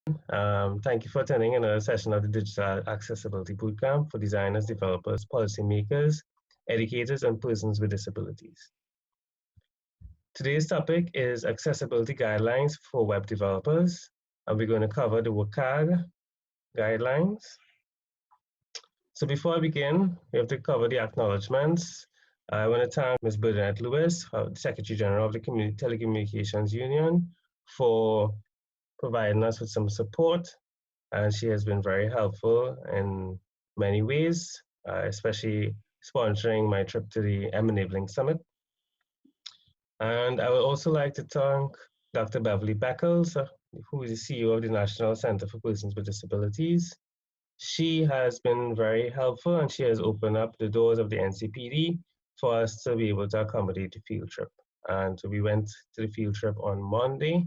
Thank you for attending another session of the Digital Accessibility Bootcamp for designers, developers, policymakers, educators, and persons with disabilities. Today's topic is accessibility guidelines for web developers, and we're going to cover the WCAG guidelines. So before I begin, we have to cover the acknowledgements. I want to thank Ms. Bernadette Lewis, Secretary General of the Telecommunications Union, for providing us with some support, and she has been very helpful in many ways, especially sponsoring my trip to the M-Enabling Summit. And I would also like to thank Dr. Beverly Beckles, who is the CEO of the National Center for Persons with Disabilities. She has been very helpful, and she has opened up the doors of the NCPD for us to be able to accommodate the field trip. And we went to the field trip on Monday,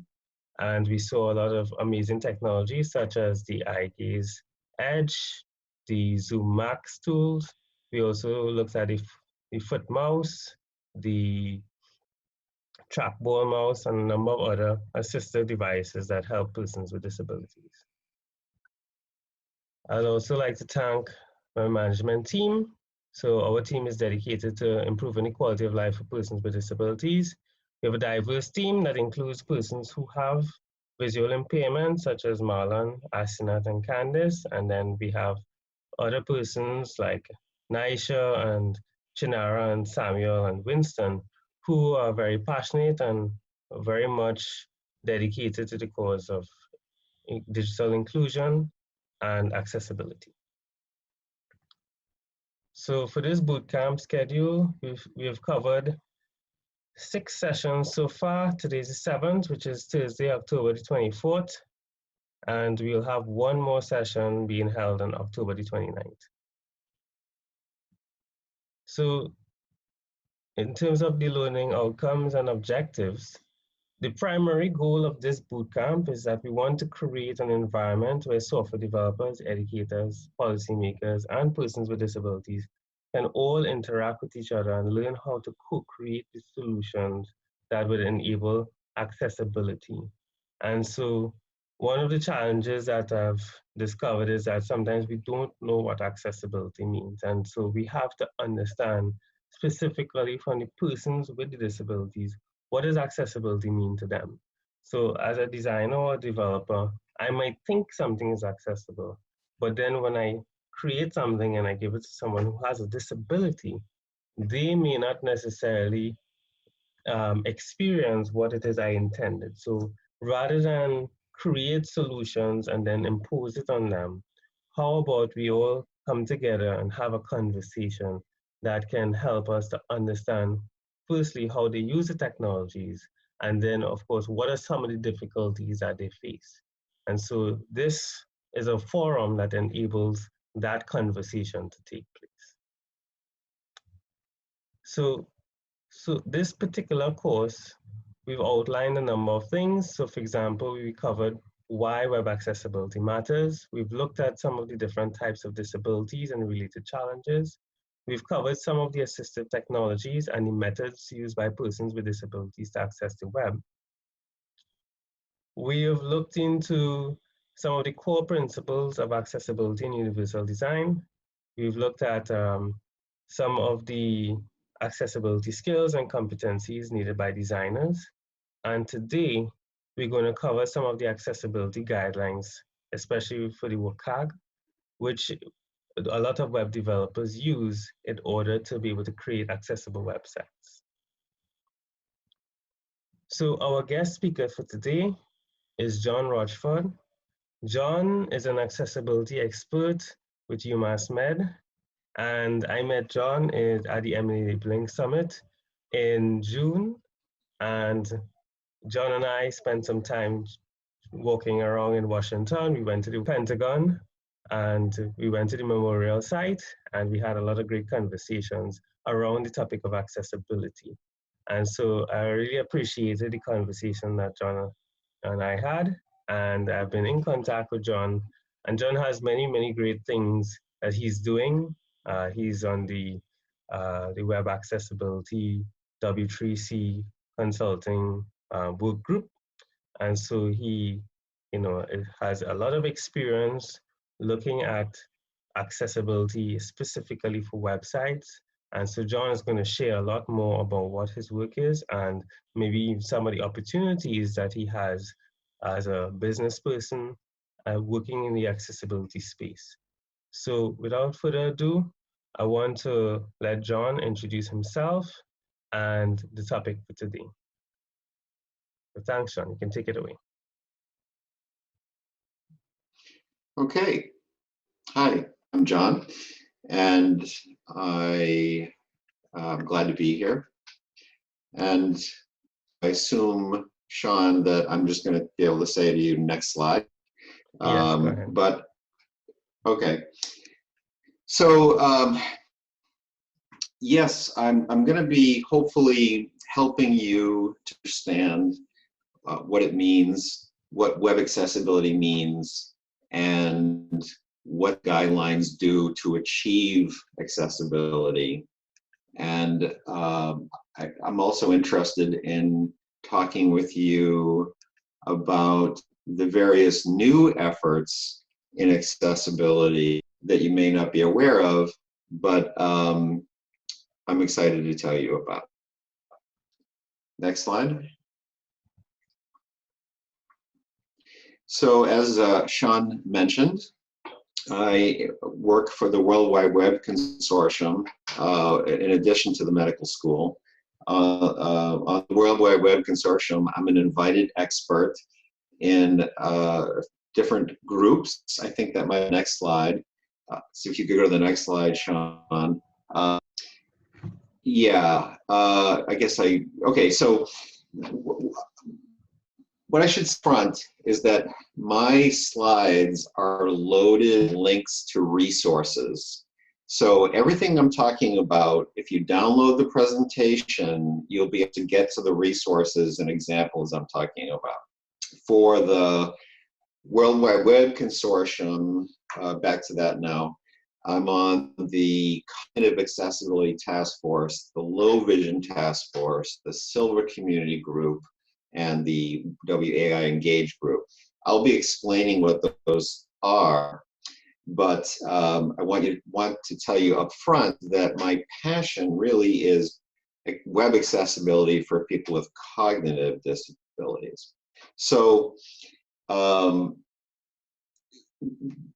and we saw a lot of amazing technology such as the iGaze Edge, the Zoom Max tools. We also looked at the foot mouse, the trackball mouse, and a number of other assistive devices that help persons with disabilities. I'd also like to thank my management team. So our team is dedicated to improving the quality of life for persons with disabilities. We have a diverse team that includes persons who have visual impairment, such as Marlon, Asinat, and Candice. And then we have other persons like Naisha and Chinara and Samuel and Winston, who are very passionate and very much dedicated to the cause of digital inclusion and accessibility. So for this bootcamp schedule, we have covered 6 sessions so far. Today's the 7th, which is Thursday, October the 24th. And we'll have one more session being held on October the 29th. So in terms of the learning outcomes and objectives, the primary goal of this bootcamp is that we want to create an environment where software developers, educators, policymakers, and persons with disabilities can all interact with each other and learn how to co-create the solutions that would enable accessibility. And so one of the challenges that I've discovered is that sometimes we don't know what accessibility means. And so we have to understand specifically from the persons with the disabilities, what does accessibility mean to them? So as a designer or a developer, I might think something is accessible, but then when I create something and I give it to someone who has a disability, they may not necessarily experience what it is I intended. So rather than create solutions and then impose it on them, how about we all come together and have a conversation that can help us to understand, firstly, how they use the technologies, and then, of course, what are some of the difficulties that they face. And so this is a forum that enables that conversation to take place. So this particular course, we've outlined a number of things. So for example, we covered why web accessibility matters. We've looked at some of the different types of disabilities and related challenges. We've covered some of the assistive technologies and the methods used by persons with disabilities to access the web. We have looked into some of the core principles of accessibility and universal design. We've looked at some of the accessibility skills and competencies needed by designers. And today, we're going to cover some of the accessibility guidelines, especially for the WCAG, which a lot of web developers use in order to be able to create accessible websites. So our guest speaker for today is John Rochford. John is an accessibility expert with UMass Med, and I met John at the M-Enabling Summit in June, and John and I spent some time walking around in Washington. We went to the Pentagon, and we went to the memorial site, and we had a lot of great conversations around the topic of accessibility. And so I really appreciated the conversation that John and I had, and I've been in contact with John, and John has many, many great things that he's doing. He's on the Web Accessibility W3C Consulting work group, and so he it has a lot of experience looking at accessibility specifically for websites. And so John is going to share a lot more about what his work is and maybe some of the opportunities that he has as a business person working in the accessibility space. So without further ado, I want to let John introduce himself and the topic for today. So thanks, John. You can take it away. Okay. Hi, I'm John, and I'm glad to be here. And I assume, Sean, that I'm just going to be able to say to you, next slide. Yes, go ahead. But, okay. So, yes, I'm going to be hopefully helping you to understand what it means, what web accessibility means, and what guidelines do to achieve accessibility. And I'm also interested in talking with you about the various new efforts in accessibility that you may not be aware of, but I'm excited to tell you about. Next slide. So as Sean mentioned, I work for the World Wide Web Consortium in addition to the medical school. On the World Wide Web Consortium, I'm an invited expert in different groups. I think that might be the next slide. So if you could go to the next slide, Sean. Yeah, I guess okay, so what I should front is that my slides are loaded links to resources. So everything I'm talking about, if you download the presentation, you'll be able to get to the resources and examples I'm talking about. For the World Wide Web Consortium, back to that now, I'm on the Cognitive Accessibility Task Force, the Low Vision Task Force, the Silver Community Group, and the WAI Engage group. I'll be explaining what those are, but I want to tell you up front that my passion really is web accessibility for people with cognitive disabilities. So a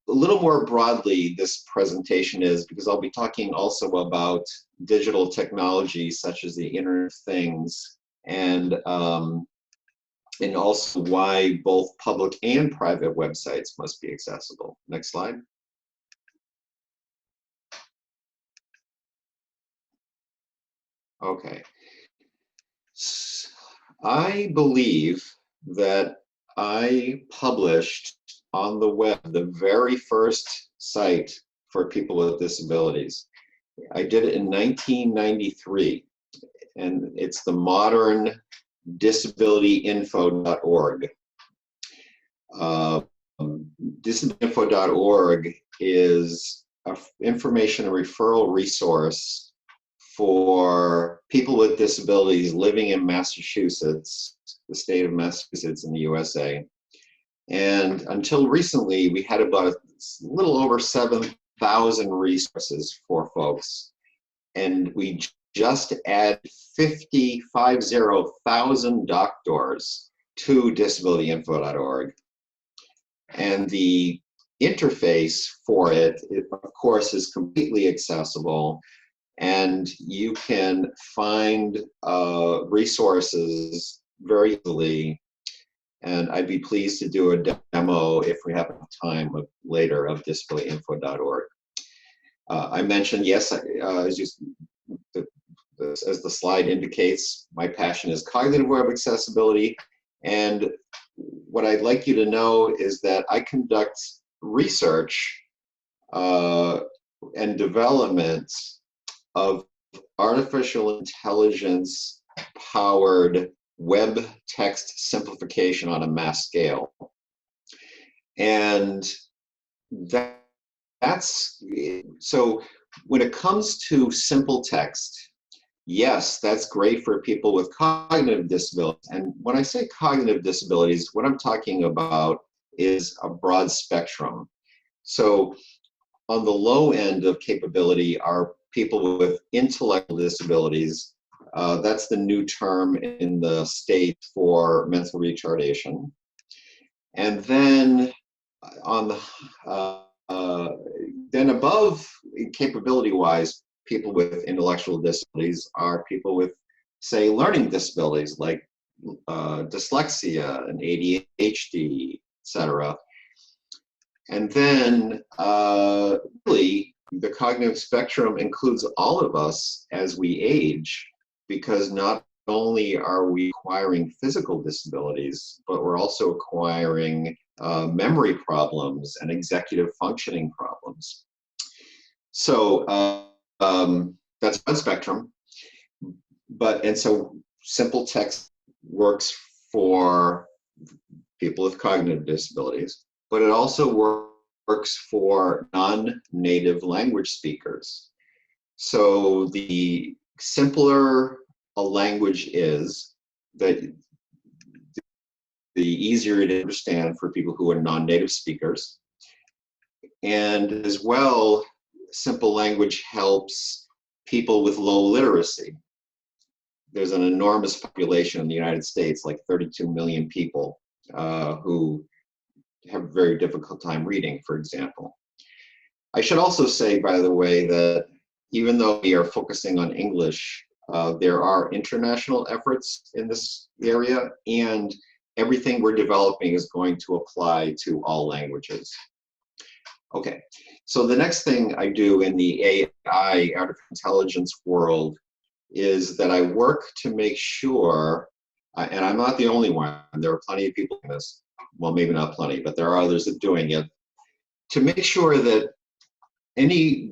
little more broadly, this presentation is because I'll be talking also about digital technologies such as the Internet of Things, and also why both public and private websites must be accessible. Next slide. Okay. I believe that I published on the web the very first site for people with disabilities. I did it in 1993, and it's the modern disabilityinfo.org. Disabilityinfo.org is an information and referral resource for people with disabilities living in Massachusetts, the state of Massachusetts in the USA. And until recently, we had about a little over 7,000 resources for folks. And we just add 50,000 doctors to disabilityinfo.org. And the interface for it, of course, is completely accessible. And you can find resources very easily. And I'd be pleased to do a demo if we have time later of disabilityinfo.org. I mentioned, yes, as the slide indicates, my passion is cognitive web accessibility. And what I'd like you to know is that I conduct research and development of artificial intelligence powered web text simplification on a mass scale. And that's, so when it comes to simple text, yes, that's great for people with cognitive disabilities. And when I say cognitive disabilities, what I'm talking about is a broad spectrum. So on the low end of capability are people with intellectual disabilities. That's the new term in the state for mental retardation. And then on the then above capability-wise, people with intellectual disabilities are people with, say, learning disabilities like dyslexia and ADHD, etc. And then really, the cognitive spectrum includes all of us as we age, because not only are we acquiring physical disabilities, but we're also acquiring memory problems and executive functioning problems. So that's one spectrum. And so simple text works for people with cognitive disabilities, but it also works for non-native language speakers. So the simpler a language is, the easier it is to understand for people who are non-native speakers. And as well, simple language helps people with low literacy. There's an enormous population in the United States, like 32 million people, who have a very difficult time reading, for example. I should also say, by the way, that even though we are focusing on English, there are international efforts in this area, and everything we're developing is going to apply to all languages. Okay, so the next thing I do in the AI, artificial intelligence world, is that I work to make sure, and I'm not the only one, there are plenty of people in this, well, maybe not plenty, but there are others that are doing it, to make sure that any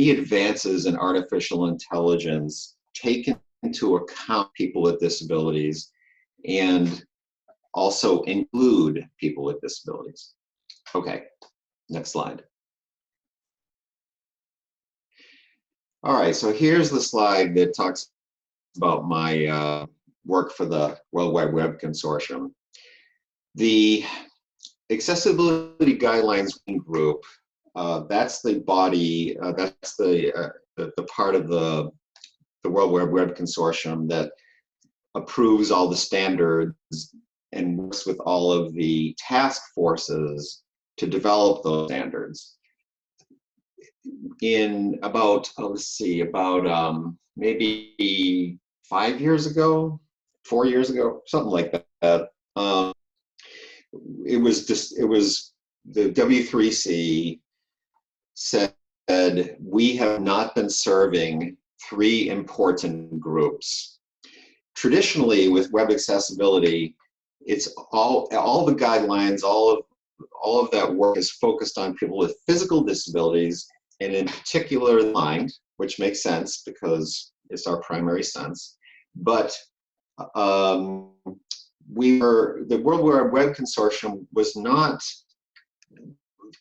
advances in artificial intelligence take into account people with disabilities and also include people with disabilities. Okay, next slide. All right, so here's the slide that talks about my work for the World Wide Web Consortium. The Accessibility Guidelines Group, that's the body, that's the part of the World Wide Web Consortium that approves all the standards and works with all of the task forces to develop those standards. In about, maybe 5 years ago, 4 years ago, something like that. It was the W3C said, we have not been serving 3 important groups. Traditionally, with web accessibility, it's all the guidelines, all of that work is focused on people with physical disabilities, and in particular blind, which makes sense because it's our primary sense. But the World Wide Web Consortium was not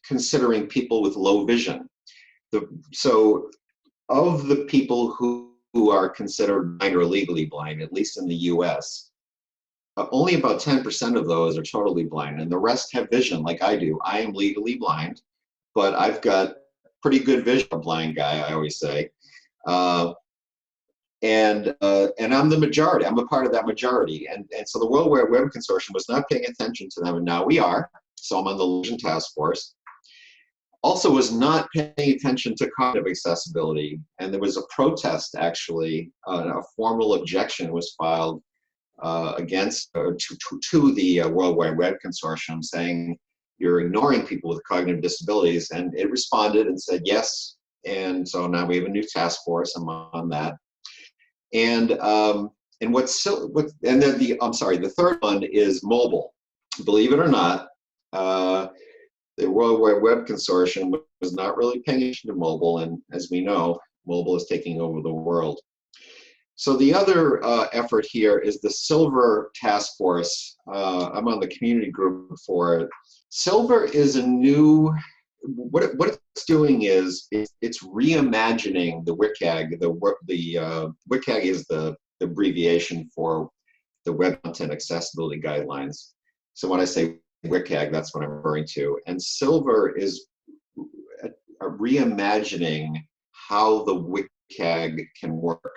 considering people with low vision. So of the people who are considered blind or legally blind, at least in the US, only about 10% of those are totally blind, and the rest have vision like I do. I am legally blind, but I've got pretty good vision, a blind guy, I always say. And I'm the majority. I'm a part of that majority. And so the World Wide Web Consortium was not paying attention to them, and now we are. So I'm on the Legion Task Force. Also was not paying attention to cognitive accessibility. And there was a protest, actually, a formal objection was filed against to the World Wide Web Consortium, saying you're ignoring people with cognitive disabilities. And it responded and said yes. And so now we have a new task force. I'm on that. And then the third one is mobile. Believe it or not, the World Wide Web Consortium was not really paying attention to mobile, and as we know, mobile is taking over the world. So the other effort here is the Silver Task Force. I'm on the community group for it. Silver is a new, what it's doing is it's reimagining the WCAG. The WCAG is the abbreviation for the Web Content Accessibility Guidelines. So when I say WCAG, that's what I'm referring to. And silver is reimagining how the WCAG can work.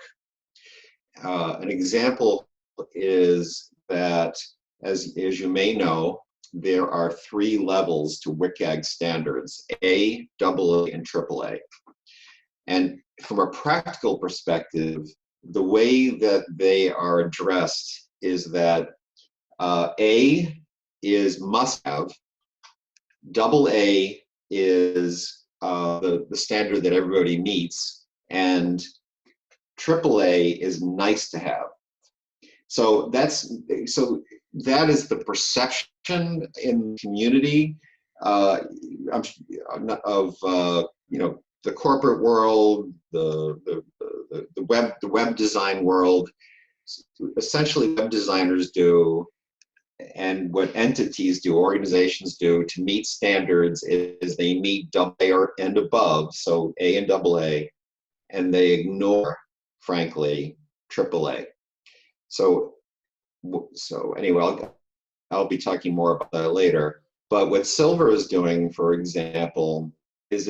An example is that, as you may know, there are 3 levels to WCAG standards: A, AA, and AAA. And from a practical perspective, the way that they are addressed is that A is must-have, AA is the standard that everybody meets, and AAA is nice to have. So that is the perception in the community of the corporate world, the web design world. Essentially, web designers do, and what entities do, organizations do to meet standards is they meet AA and above, so A and AA, and they ignore, frankly, AAA. So anyway, I'll be talking more about that later. But what silver is doing, for example, is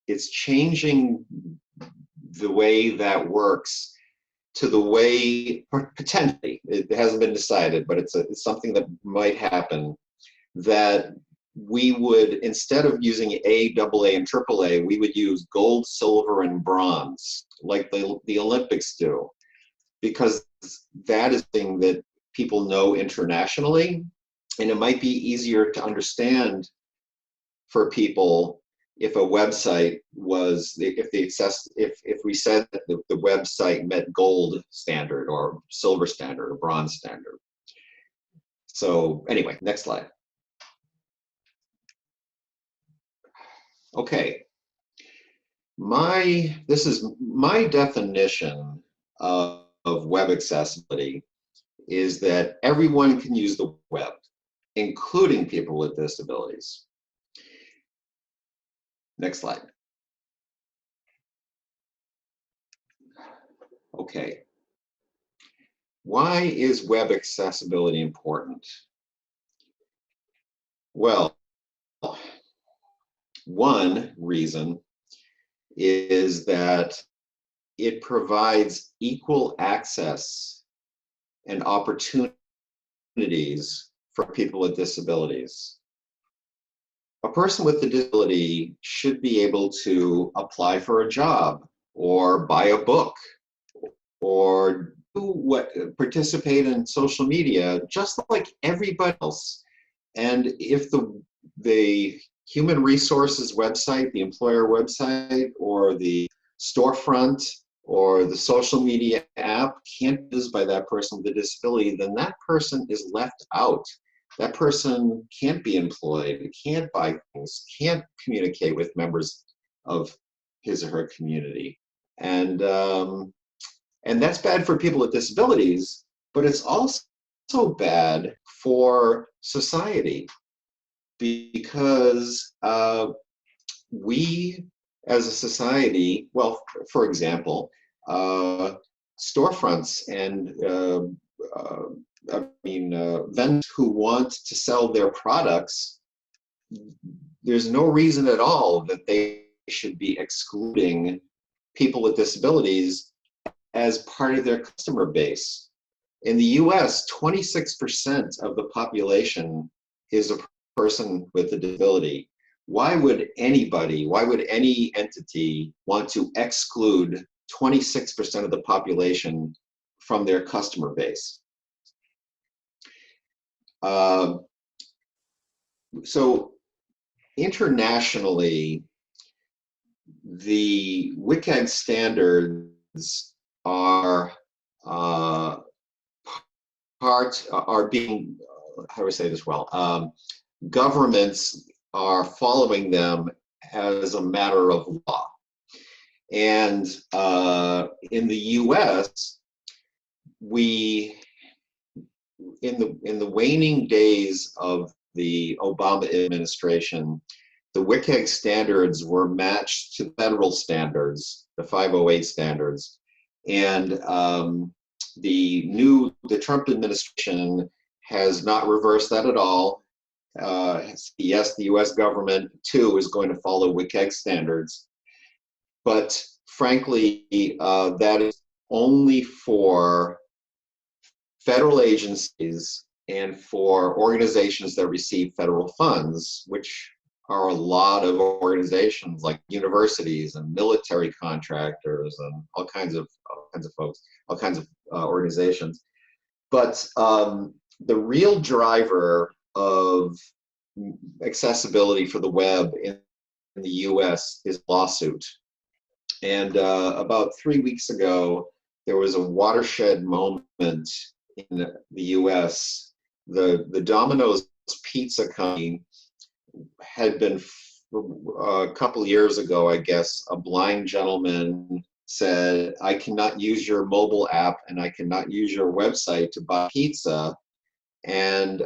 it's changing the way that works to the way, potentially, it hasn't been decided, but it's something that might happen, that we would, instead of using A, AA, and AAA, we would use gold, silver, and bronze, like the Olympics do, because that is thing that people know internationally, and it might be easier to understand for people if a website was, if we said that the website met gold standard or silver standard or bronze standard. So anyway, next slide. Okay, this is my definition of web accessibility, is that everyone can use the web, including people with disabilities. Next slide. Okay. Why is web accessibility important? Well, one reason is that it provides equal access and opportunities for people with disabilities. A person with a disability should be able to apply for a job, or buy a book, or participate in social media, just like everybody else. And if the human resources website, the employer website, or the storefront, or the social media app can't be used by that person with a disability, then that person is left out. That person can't be employed, can't buy things, can't communicate with members of his or her community. And that's bad for people with disabilities, but it's also bad for society, because we as a society, well, for example, storefronts and vendors who want to sell their products, there's no reason at all that they should be excluding people with disabilities as part of their customer base. In the US, 26% of the population is a person with a disability. Why would any entity want to exclude 26% of the population from their customer base? So internationally, the WCAG standards are being, how do I say this well? Governments are following them as a matter of law. And in the US, in the waning days of the Obama administration, the WCAG standards were matched to federal standards, the 508 standards. And the Trump administration has not reversed that at all. Yes, the US government too is going to follow WCAG standards, but frankly, that is only for federal agencies and for organizations that receive federal funds, which are a lot of organizations like universities and military contractors and all kinds of folks, all kinds of organizations. But the real driver of accessibility for the web in the US is lawsuit. And about 3 weeks ago, there was a watershed moment in the US. The Domino's Pizza Company had been, a couple years ago, I guess, a blind gentleman said, I cannot use your mobile app and I cannot use your website to buy pizza. And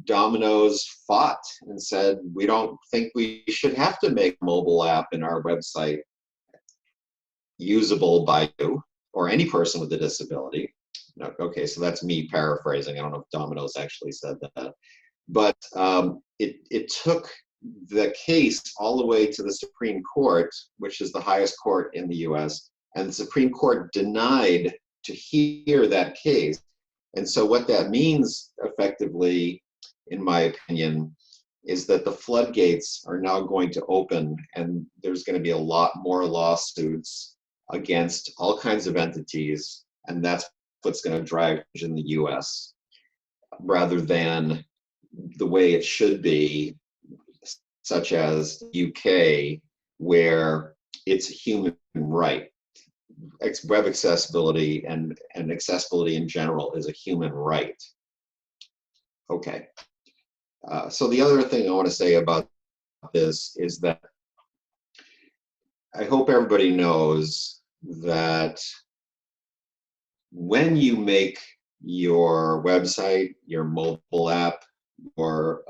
Domino's fought and said, we don't think we should have to make a mobile app in our website usable by you or any person with a disability. Okay, so that's me paraphrasing. I don't know if Domino's actually said that. But it took the case all the way to the Supreme Court, which is the highest court in the US, and the Supreme Court denied to hear that case. And so what that means effectively, in my opinion, is that the floodgates are now going to open and there's going to be a lot more lawsuits against all kinds of entities, and that's what's going to drive in the US rather than the way it should be, such as UK, where it's a human right. Web accessibility and accessibility in general is a human right. Okay. So the other thing I want to say about this is that I hope everybody knows that when you make your website, your mobile app, or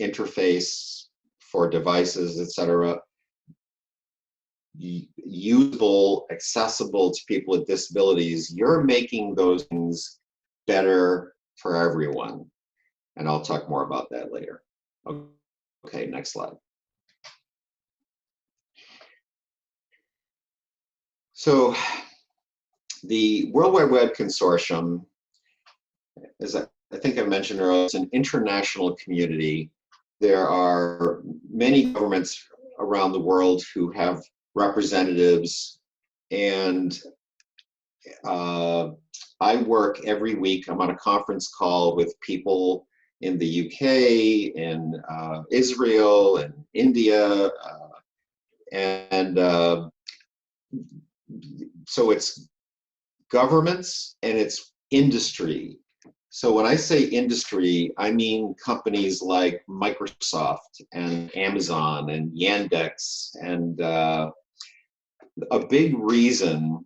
interface for devices, etc., usable, accessible to people with disabilities, you're making those things better for everyone. And I'll talk more about that later. Okay, next slide. So the World Wide Web Consortium, as I think I mentioned earlier, it's an international community. There are many governments around the world who have representatives, and I work every week. I'm on a conference call with people in the UK, in Israel, and India, and so it's governments and it's industry. So when I say industry, I mean companies like Microsoft and Amazon and Yandex. And a big reason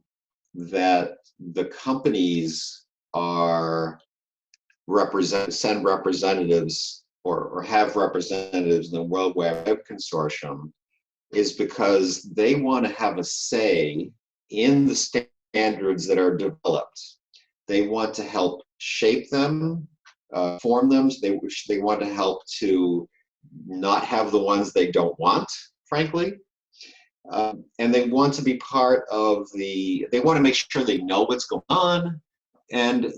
that the companies are send representatives or have representatives in the World Wide Web Consortium is because they want to have a say in the standards that are developed. They want to help shape them, form them. They want to help to not have the ones they don't want, frankly. And they want to be part of they want to make sure they know what's going on. And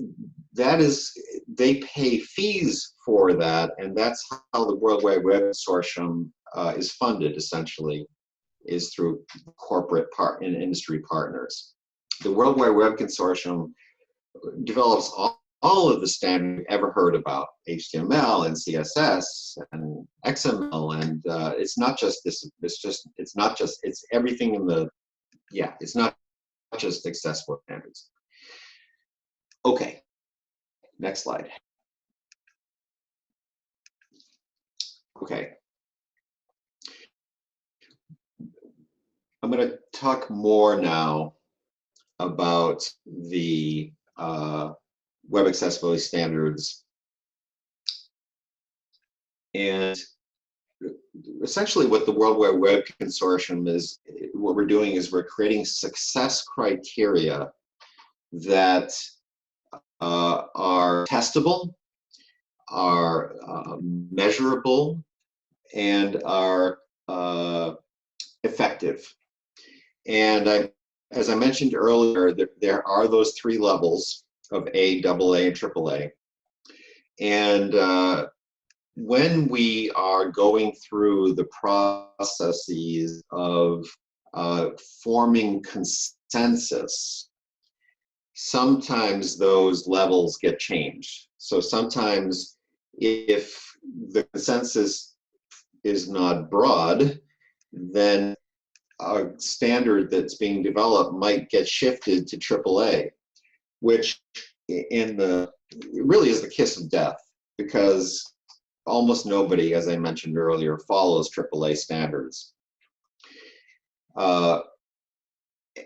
that is, they pay fees for that. And that's how the World Wide Web Consortium is funded, essentially, is through corporate and industry partners. The World Wide Web Consortium develops all of the standards you've ever heard about, HTML and CSS and XML, and it's not just this. It's everything in the. Yeah, it's not just accessible standards. Okay, next slide. Okay. I'm going to talk more now about the web accessibility standards. And essentially what the World Wide Web Consortium is, what we're doing is we're creating success criteria that are testable, measurable and are effective. And as I mentioned earlier, there are those three levels of A, AA, and AAA. And when we are going through the processes of forming consensus, sometimes those levels get changed. So sometimes if the consensus is not broad, then a standard that's being developed might get shifted to AAA, which it really is the kiss of death, because almost nobody, as I mentioned earlier, follows AAA standards.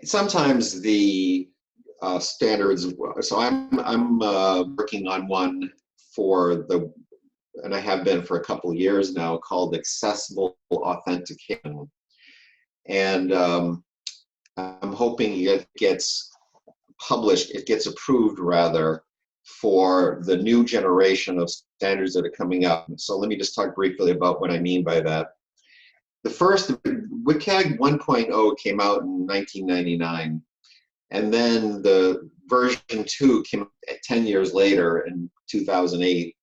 Sometimes the standards, so I'm working on one and I have been for a couple of years now, called Accessible Authentication. And I'm hoping it gets published, it gets approved rather, for the new generation of standards that are coming up. So let me just talk briefly about what I mean by that. The first, WCAG 1.0 came out in 1999, and then the version 2 came 10 years later in 2008.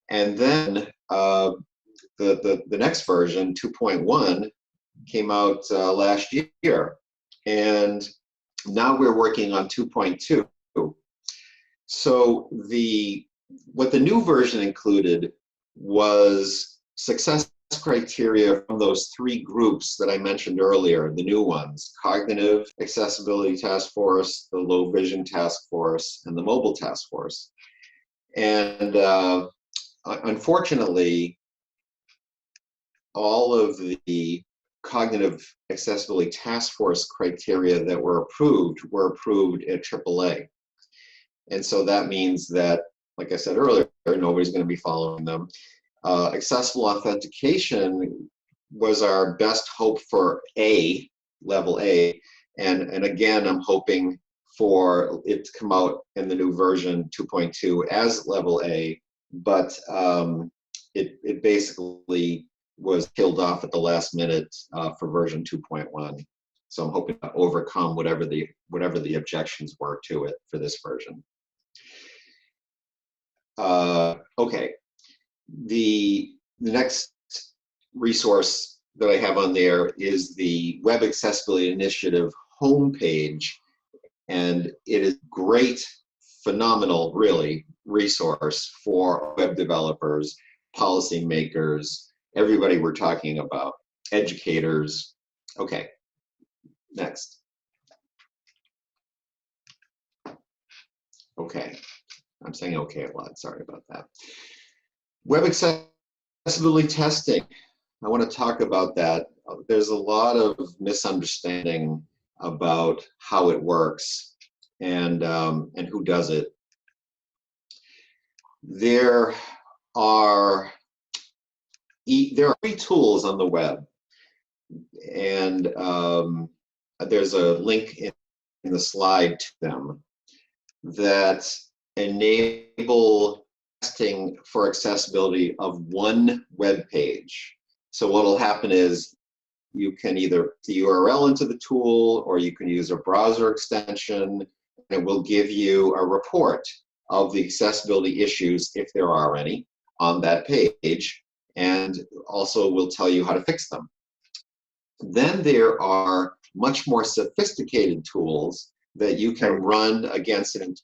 And then the next version, 2.1, came out last year. And now we're working on 2.2. So what the new version included was success criteria from those three groups that I mentioned earlier, the new ones: Cognitive Accessibility Task Force, the Low Vision Task Force, and the Mobile Task Force. And unfortunately, all of the Cognitive Accessibility Task Force criteria that were approved at AAA. And so that means that, like I said earlier, nobody's going to be following them. Accessible authentication was our best hope for level A. And again, I'm hoping for it to come out in the new version 2.2 as level A, but it basically was killed off at the last minute for version 2.1. So I'm hoping to overcome whatever the objections were to it for this version. Okay, the next resource that I have on there is the Web Accessibility Initiative homepage, and it is great, phenomenal, really, resource for web developers, policymakers, everybody we're talking about, educators. Okay, next. Okay, I'm saying okay a lot, sorry about that. Web accessibility testing, I want to talk about that. There's a lot of misunderstanding about how it works and who does it. There are 3 tools on the web, and there's a link in the slide to them that enable testing for accessibility of one web page. So what will happen is you can either put the URL into the tool, or you can use a browser extension, and it will give you a report of the accessibility issues, if there are any, on that page, and also will tell you how to fix them. Then there are much more sophisticated tools that you can run against it.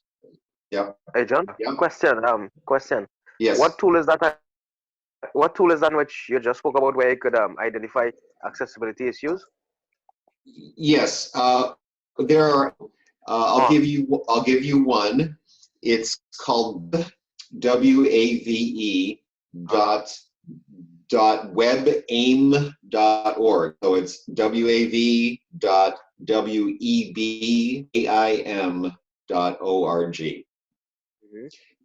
Yep. Hey John, Yep. Question. Yes. What tool is that? What tool is that which you just spoke about, where you could identify accessibility issues? Yes, there are. I'll give you one. It's called WAVE .webaim.org. So it's WAV.webaim.org.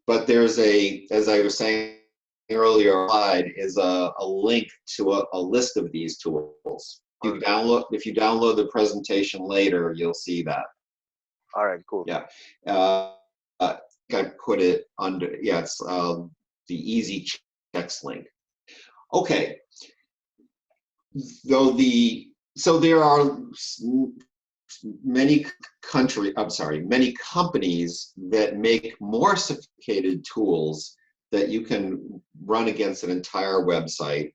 But there's as I was saying earlier, slide is a link to a list of these tools. If you download the presentation later, you'll see that. All right, cool. Yeah. I put it under, yeah, it's the easy checks link. Okay, though so there are many many companies that make more sophisticated tools that you can run against an entire website.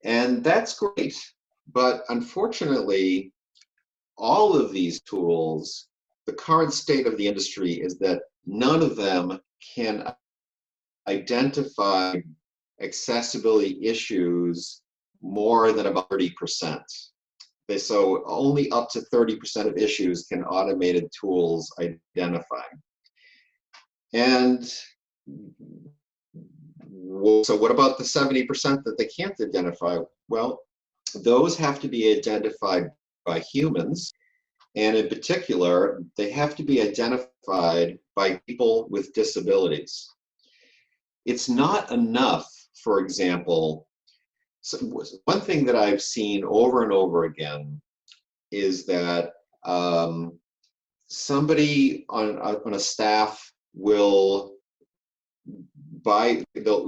And that's great. But unfortunately, all of these tools, the current state of the industry is that none of them can identify accessibility issues more than about 30%. So only up to 30% of issues can automated tools identify. And so what about the 70% that they can't identify? Well, those have to be identified by humans. And in particular, they have to be identified by people with disabilities. It's not enough, for example, so one thing that I've seen over and over again is that somebody on a staff will buy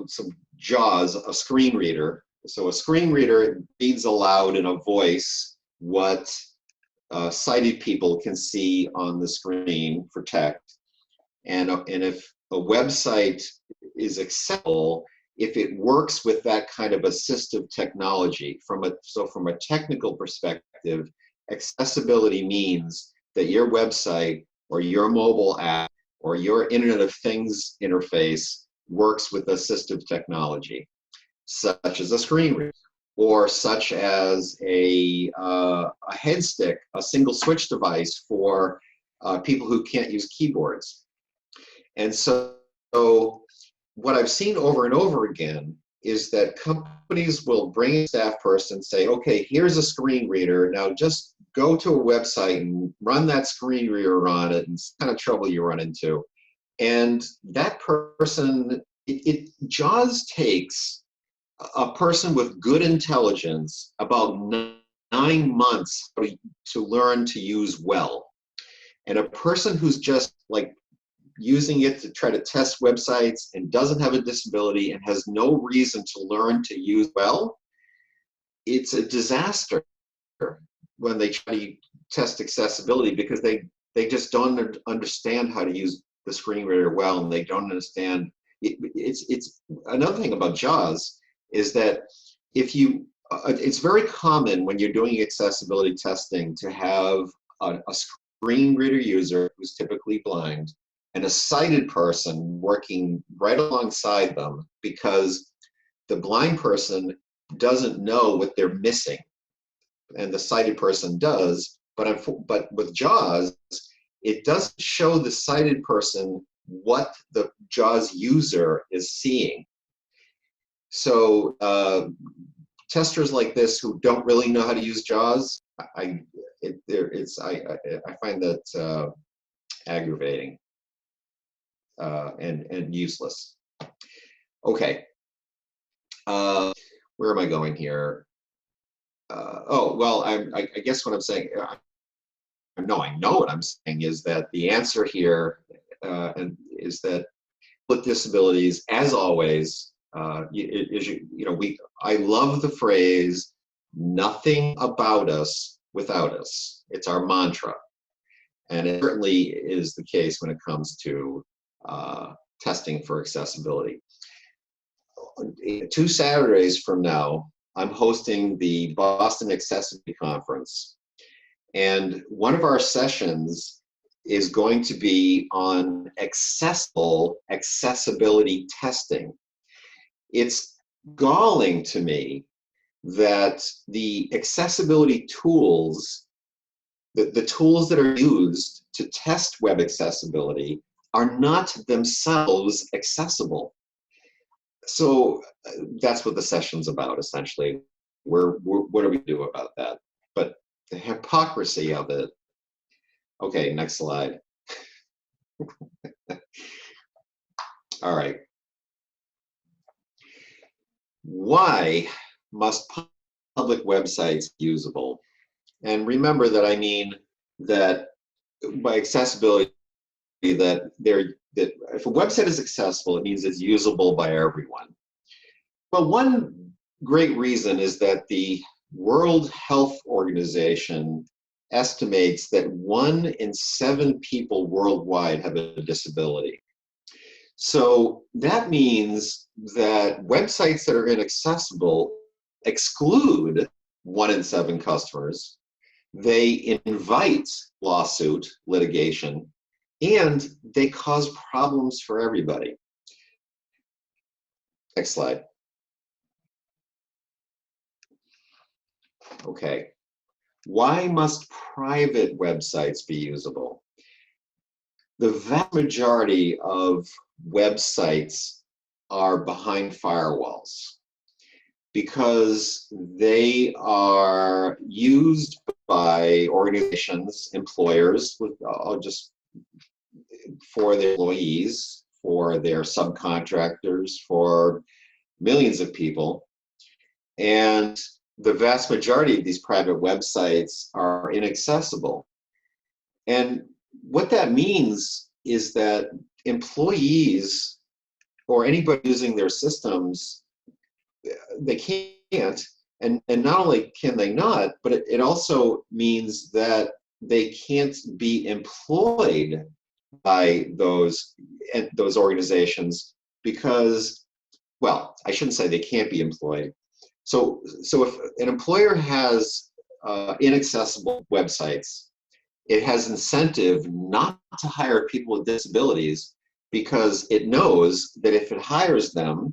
some JAWS, a screen reader. So a screen reader reads aloud in a voice what sighted people can see on the screen for text. And if a website is accessible, if it works with that kind of assistive technology, from a technical perspective, accessibility means that your website or your mobile app or your Internet of Things interface works with assistive technology, such as a screen reader, or such as a head stick, a single switch device for people who can't use keyboards. And so what I've seen over and over again is that companies will bring a staff person and say, okay, here's a screen reader. Now just go to a website and run that screen reader on it, and it's the kind of trouble you run into. And that person, JAWS takes a person with good intelligence about 9 months to learn to use well. And a person who's just like using it to try to test websites and doesn't have a disability and has no reason to learn to use well, it's a disaster when they try to test accessibility, because they just don't understand how to use the screen reader well, and they don't understand. It's another thing about JAWS is that if you, it's very common when you're doing accessibility testing to have a screen reader user who's typically blind and a sighted person working right alongside them, because the blind person doesn't know what they're missing and the sighted person does. But with JAWS, it doesn't show the sighted person what the JAWS user is seeing. So testers like this who don't really know how to use JAWS, I find that aggravating and useless. Okay, where am I going here? Oh, well, I guess what I'm saying, I know what I'm saying is that the answer here is that with disabilities, as always, I love the phrase, nothing about us without us. It's our mantra. And it certainly is the case when it comes to testing for accessibility. 2 Saturdays from now, I'm hosting the Boston Accessibility Conference. And one of our sessions is going to be on accessibility testing. It's galling to me that the accessibility tools, the tools that are used to test web accessibility, are not themselves accessible. So that's what the session's about, essentially. What do we do about that? But the hypocrisy of it. Okay, next slide. All right. Why must public websites be usable? And remember that I mean that by accessibility, that that if a website is accessible, it means it's usable by everyone. But one great reason is that the World Health Organization estimates that 1 in 7 people worldwide have a disability. So that means that websites that are inaccessible exclude 1 in 7 customers. They invite lawsuit, litigation, and they cause problems for everybody. Next slide. Okay. Why must private websites be usable? The vast majority of websites are behind firewalls because they are used by organizations, employers, for their employees, for their subcontractors, for millions of people. And the vast majority of these private websites are inaccessible. And what that means is that employees or anybody using their systems, they can't, and not only can they not, but it also means that they can't be employed by those organizations because, well, I shouldn't say they can't be employed. So if an employer has inaccessible websites, it has incentive not to hire people with disabilities because it knows that if it hires them,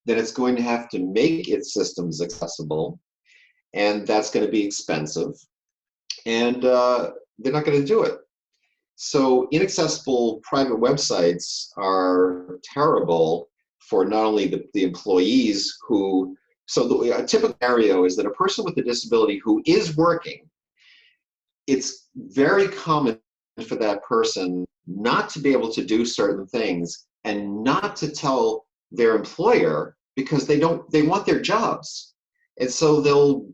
then it's going to have to make its systems accessible, and that's going to be expensive, and they're not going to do it. So inaccessible private websites are terrible for not only the employees who, so a typical scenario is that a person with a disability who is working, it's very common for that person not to be able to do certain things and not to tell their employer because they want their jobs. And so they'll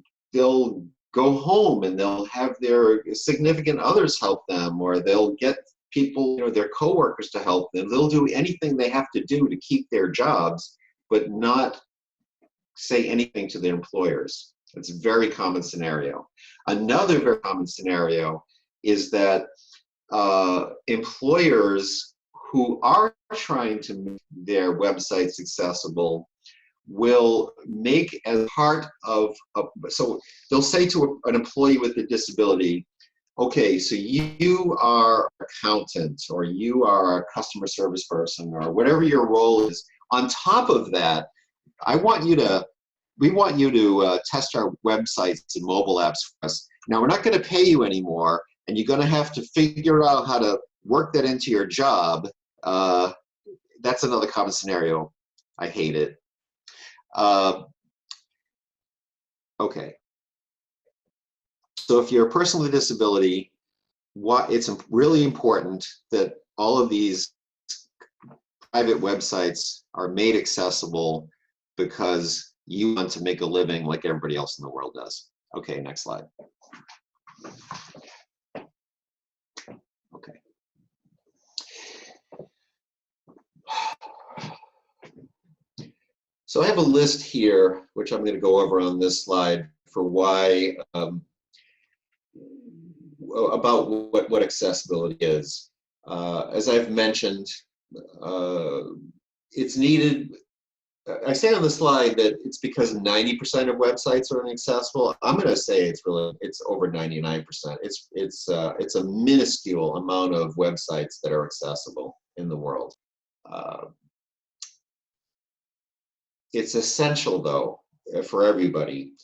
go home and they'll have their significant others help them, or they'll get people, their coworkers to help them. They'll do anything they have to do to keep their jobs, but not say anything to their employers. It's a very common scenario. Another very common scenario is that employers who are trying to make their websites accessible will make as part of, so they'll say to an employee with a disability, okay, so you are an accountant, or you are a customer service person, or whatever your role is. On top of that, we want you to test our websites and mobile apps for us. Now, we're not going to pay you anymore, and you're going to have to figure out how to work that into your job. That's another common scenario. I hate it. Okay. So if you're a person with a disability, it's really important that all of these private websites are made accessible because you want to make a living like everybody else in the world does. Okay, next slide. Okay. So I have a list here, which I'm going to go over on this slide, for why, about what accessibility is. As I've mentioned, it's needed. I say on the slide that it's because 90% of websites are inaccessible. I'm going to say it's over 99%. It's a minuscule amount of websites that are accessible in the world. It's essential, though, for everybody,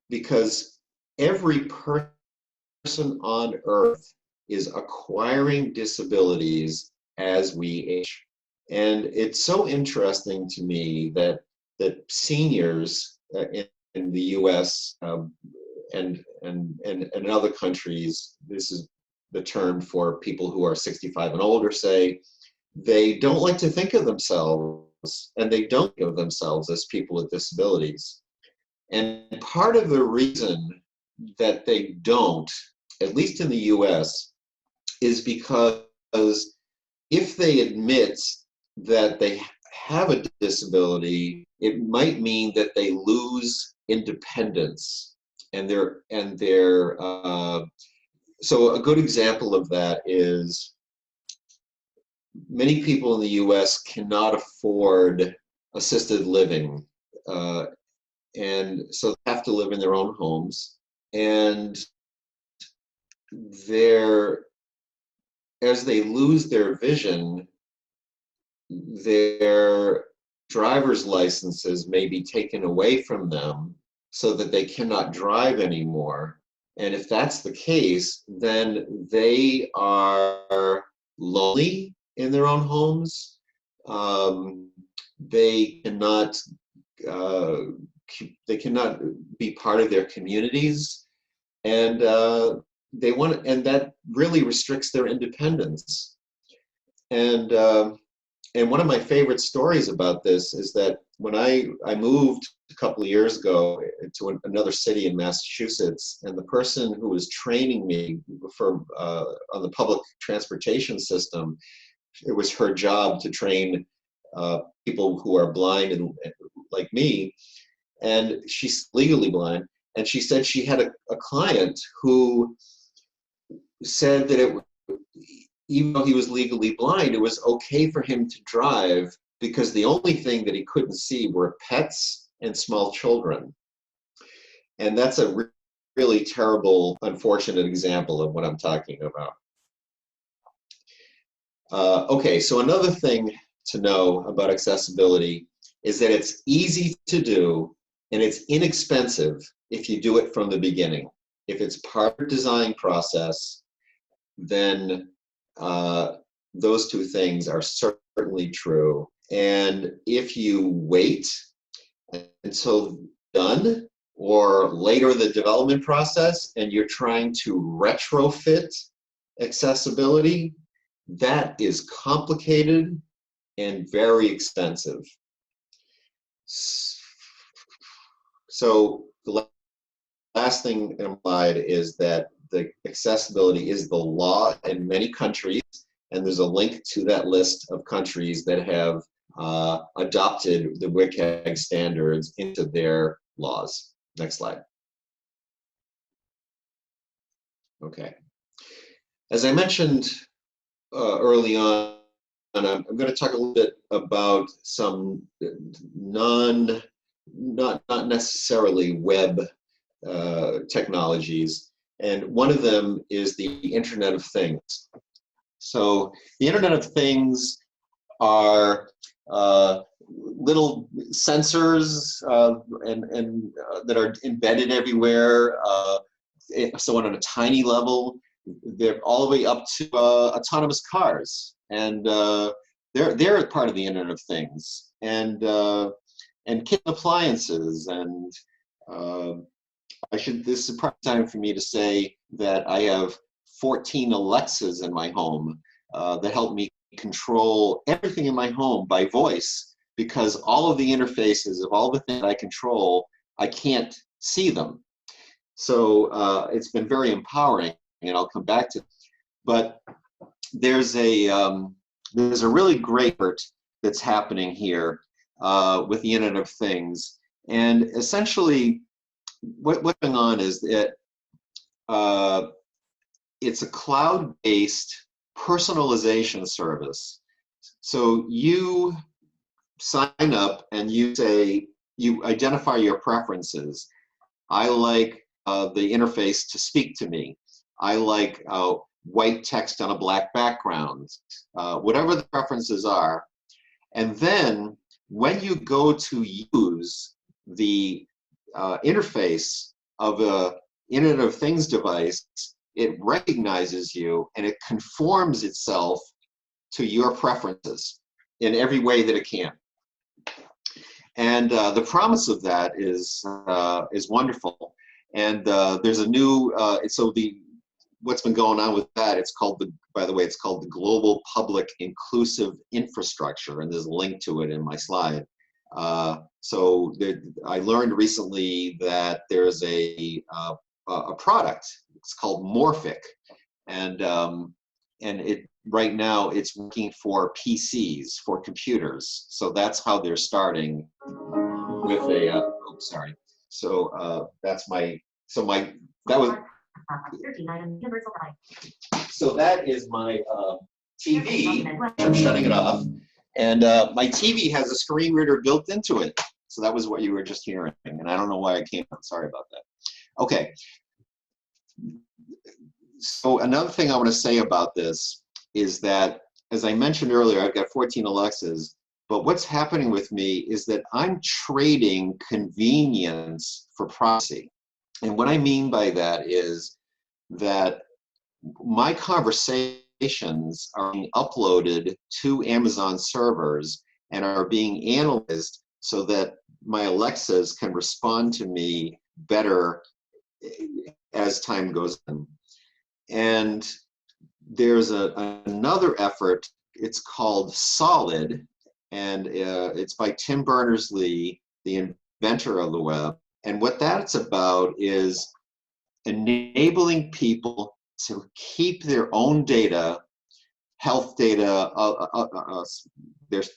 because every person on Earth is acquiring disabilities as we age. And it's so interesting to me that seniors in the U.S. And in other countries, this is the term for people who are 65 and older, say, they don't like to think of themselves, and they don't think of themselves as people with disabilities. And part of the reason that they don't, at least in the U.S., is because if they admit that they have a disability, it might mean that they lose independence, and so a good example of that is many people in the U.S. cannot afford assisted living, and so they have to live in their own homes, and as they lose their vision, their driver's licenses may be taken away from them so that they cannot drive anymore. And if that's the case, then they are lonely in their own homes. They cannot be part of their communities, and and that really restricts their independence. And one of my favorite stories about this is that when I moved a couple of years ago to another city in Massachusetts, and the person who was training me on the public transportation system, it was her job to train people who are blind and like me, and she's legally blind, and she said she had a client who said that even though he was legally blind, it was okay for him to drive because the only thing that he couldn't see were pets and small children. And that's a really terrible, unfortunate example of what I'm talking about. Okay, so another thing to know about accessibility is that it's easy to do and it's inexpensive if you do it from the beginning. If it's part of the design process, then those two things are certainly true. And if you wait until done or later in the development process and you're trying to retrofit accessibility, that is complicated and very expensive. So the last thing implied is that the accessibility is the law in many countries, and there's a link to that list of countries that have adopted the WCAG standards into their laws. Next slide. Okay. As I mentioned early on, I'm going to talk a little bit about some not necessarily web technologies, and one of them is the Internet of Things. So the Internet of Things are little sensors that are embedded everywhere. So on a tiny level, they're all the way up to autonomous cars, and they're part of the Internet of Things, and kitchen appliances, and this is probably time for me to say that I have 14 Alexas in my home that help me control everything in my home by voice, because all of the interfaces of all the things I control, I can't see them. So it's been very empowering, and I'll come back to it. But there's a really great effort that's happening here with the Internet of Things, and essentially what's going on is that it's a cloud-based personalization service. So you sign up and you identify your preferences. I like the interface to speak to me. I like white text on a black background, whatever the preferences are. And then when you go to use the interface of a Internet of Things device, it recognizes you and it conforms itself to your preferences in every way that it can. And the promise of that is wonderful. And there's a new, what's been going on with that, by the way, it's called the Global Public Inclusive Infrastructure, and there's a link to it in my slide. I learned recently that there's a product, it's called Morphic, and and right now it's working for PCs, for computers. So that's how they're starting with a, oops, sorry. So that's my, that was, so that is my TV. I'm shutting it off. And my TV has a screen reader built into it. So that was what you were just hearing. And I don't know why I came up. Sorry about that. Okay. So another thing I want to say about this is that, as I mentioned earlier, I've got 14 Alexas. But what's happening with me is that I'm trading convenience for privacy. And what I mean by that is that my conversations are being uploaded to Amazon servers and are being analyzed so that my Alexas can respond to me better as time goes on. And there's another effort, it's called Solid, and it's by Tim Berners-Lee, the inventor of the web. And what that's about is enabling people to keep their own data, health data,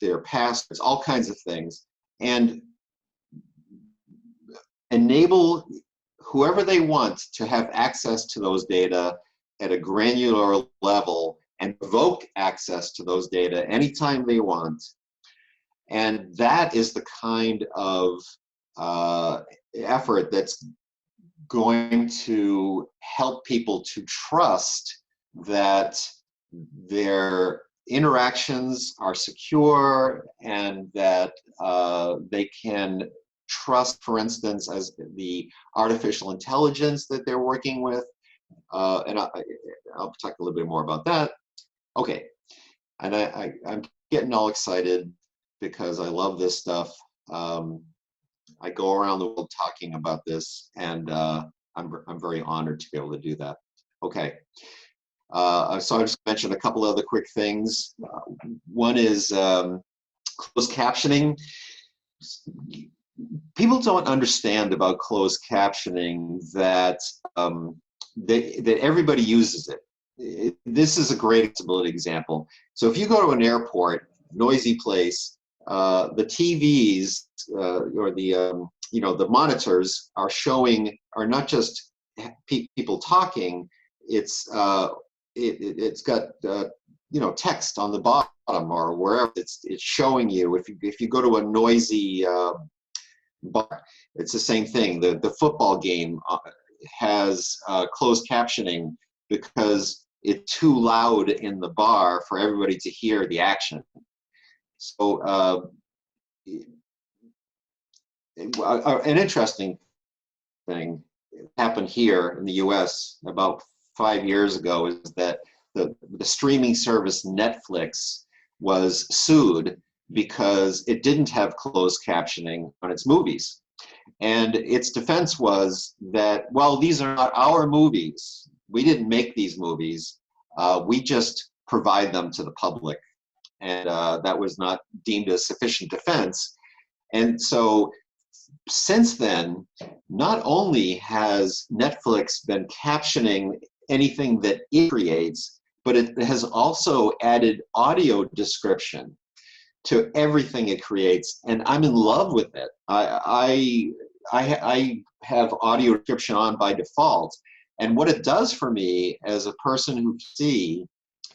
their passwords, all kinds of things, and enable whoever they want to have access to those data at a granular level and revoke access to those data anytime they want. And that is the kind of effort that's going to help people to trust that their interactions are secure and that they can trust, for instance, as the artificial intelligence that they're working with. And I'll talk a little bit more about that. Okay, and I'm getting all excited because I love this stuff. I go around the world talking about this, and I'm very honored to be able to do that. Okay, so I just mentioned a couple other quick things. One is closed captioning. People don't understand about closed captioning that that everybody uses it. This is a great accessibility example. So if you go to an airport, noisy place, the TVs or the the monitors are not just people talking. It's got text on the bottom or wherever. It's showing you if you go to a noisy bar, it's the same thing. The football game has closed captioning because it's too loud in the bar for everybody to hear the action. So an interesting thing happened here in the US about 5 years ago is that the streaming service Netflix was sued because it didn't have closed captioning on its movies. And its defense was that, well, these are not our movies. We didn't make these movies. We just provide them to the public. And that was not deemed a sufficient defense. And so since then, not only has Netflix been captioning anything that it creates, but it has also added audio description to everything it creates, and I'm in love with it. I have audio description on by default, and what it does for me as a person who see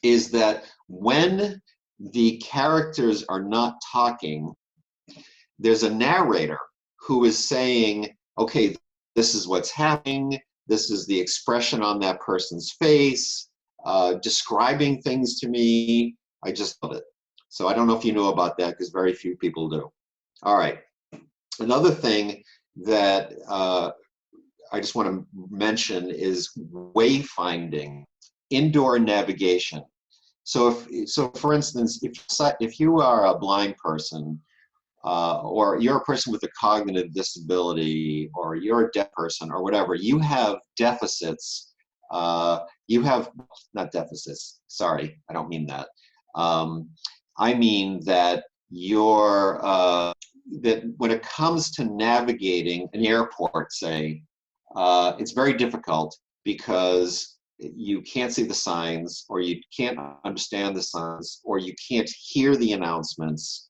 is that when the characters are not talking, there's a narrator who is saying, okay, this is what's happening, this is the expression on that person's face, describing things to me. I just love it. So I don't know if you know about that because very few people do. All right. Another thing that I just want to mention is wayfinding, indoor navigation. So for instance, if you are a blind person, or you're a person with a cognitive disability, or you're a deaf person, or whatever, you have deficits. You have, not deficits, sorry, I don't mean that. I mean that that when it comes to navigating an airport, say, it's very difficult because you can't see the signs, or you can't understand the signs, or you can't hear the announcements.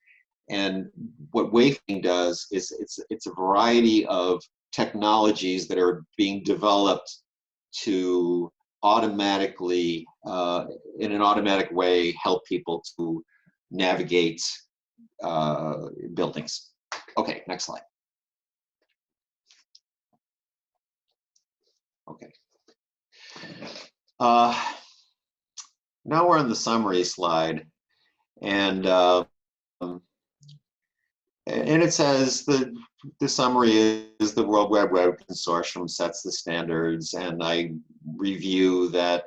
And what wayfinding does is it's a variety of technologies that are being developed to automatically, in an automatic way, help people to navigate buildings. Okay, next slide. Okay. Now we're on the summary slide, and it says the summary is the World Wide Web Consortium sets the standards, and I review that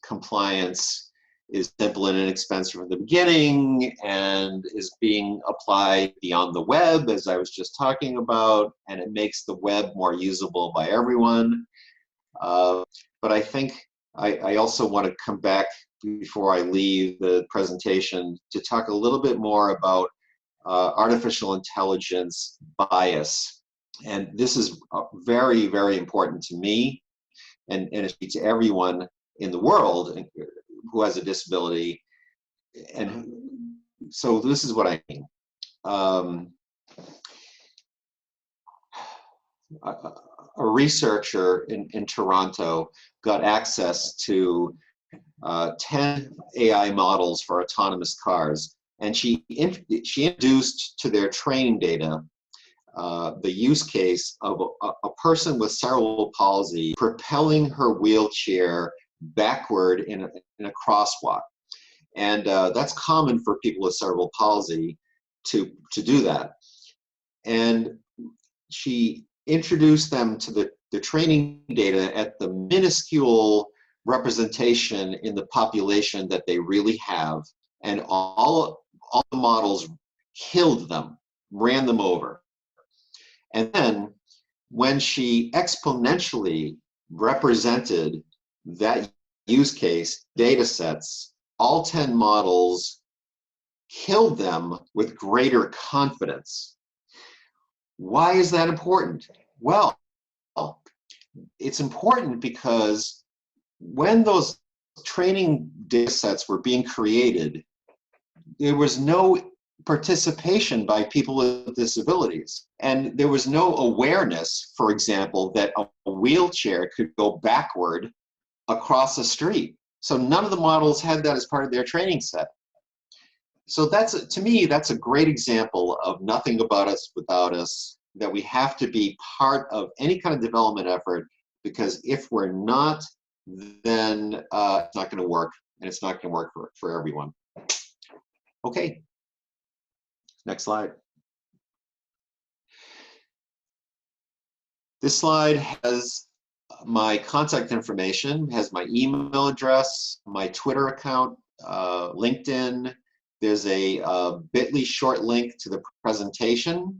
compliance is simple and inexpensive from the beginning and is being applied beyond the web, as I was just talking about, and it makes the web more usable by everyone. But I think I also want to come back before I leave the presentation to talk a little bit more about artificial intelligence bias. And this is very, very important to me, and to everyone in the world who has a disability. And so this is what I mean. A researcher in Toronto got access to 10 AI models for autonomous cars, and she introduced to their training data the use case of a person with cerebral palsy propelling her wheelchair backward in a crosswalk. And that's common for people with cerebral palsy to do that. And she introduced them to the training data at the minuscule representation in the population that they really have, and all the models killed them, ran them over. And then when she exponentially represented that use case data sets, all 10 models killed them with greater confidence. Why is that important? Well, it's important because when those training data sets were being created, there was no participation by people with disabilities. And there was no awareness, for example, that a wheelchair could go backward across a street. So none of the models had that as part of their training set. So that's, to me, that's a great example of nothing about us without us, that we have to be part of any kind of development effort, because if we're not, then it's not going to work, and it's not going to work for everyone. Okay, next slide. This slide has my contact information, has my email address, my Twitter account, LinkedIn. There's a bit.ly short link to the presentation.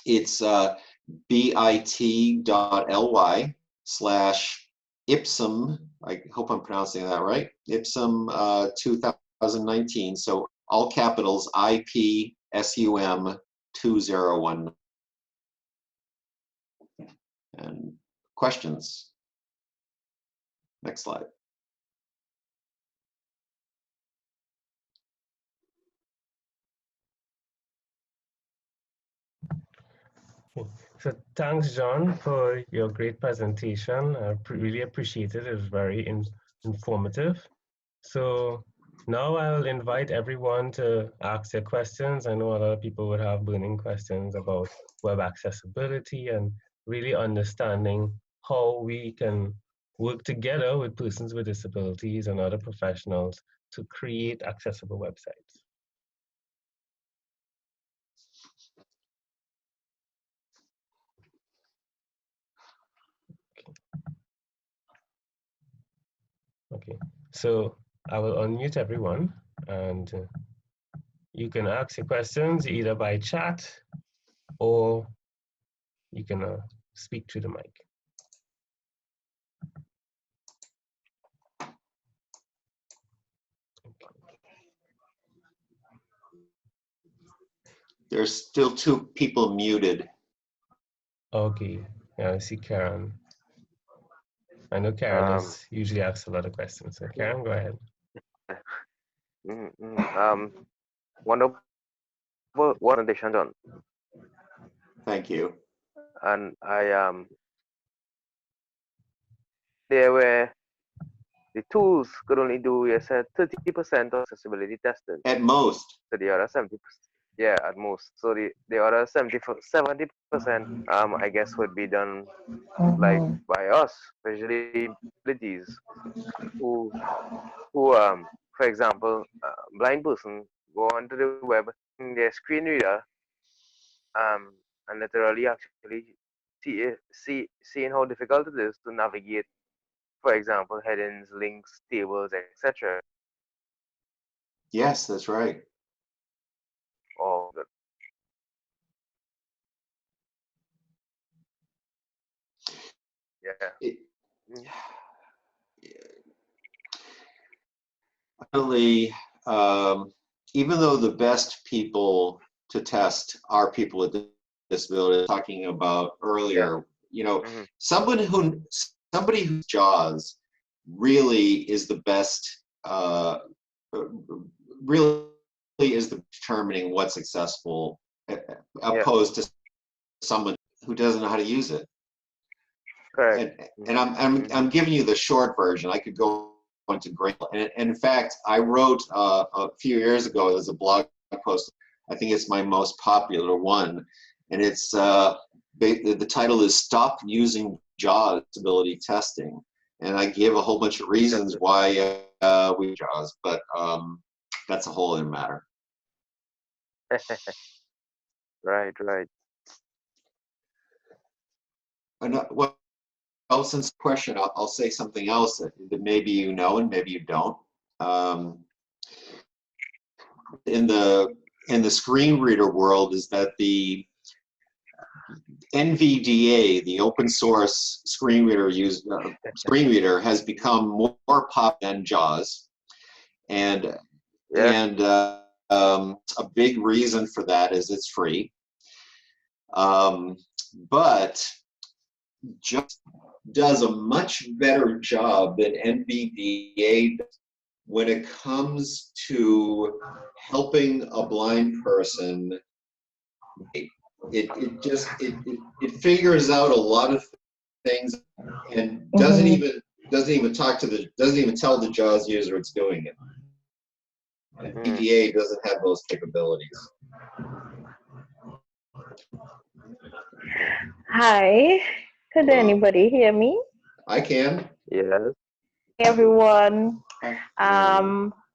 It's bit.ly/ipsum, I hope I'm pronouncing that right, ipsum 2019, so all capitals, IPSUM 2019. And questions? Next slide. So thanks, John, for your great presentation. I really appreciate it. It was very informative. So now I'll invite everyone to ask their questions. I know a lot of people would have burning questions about web accessibility and really understanding how we can work together with persons with disabilities and other professionals to create accessible websites. Okay, so I will unmute everyone, and you can ask your questions either by chat or you can speak to the mic. There's still 2 people muted. Okay, yeah, I see Karen. I know Karen is usually asks a lot of questions. So Karen, go ahead. Wonderful presentation, John. Thank you. And there were the tools could only do, you said, 30% of accessibility testing. At most. So the other 70%, yeah, at most. So the other 70%, I guess, would be done like by us, especially abilities who, for example, blind person go onto the web in their screen reader, and literally actually seeing how difficult it is to navigate, for example, headings, links, tables, etc. Yes, that's right. Or yeah. Finally, even though the best people to test are people with disabilities, talking about earlier, you know, somebody whose JAWS really is the best, really is the determining what's successful, opposed to someone who doesn't know how to use it. Correct. And I'm giving you the short version. I could go into great, and in fact, I wrote a few years ago, there's a blog post, I think it's my most popular one, and it's the title is "Stop Using JAWS Disability Testing," and I give a whole bunch of reasons why we JAWS, but that's a whole other matter. Right. Well, since the question, I'll say something else that maybe you know and maybe you don't. In the screen reader world, is that the NVDA, the open source screen reader, has become more popular than JAWS, and a big reason for that is it's free, but just does a much better job than NVDA when it comes to helping a blind person. It figures out a lot of things and doesn't even tell the JAWS user it's doing it. And NVDA doesn't have those capabilities. Hi. Could anybody hear me? I can. Yes. Hey everyone.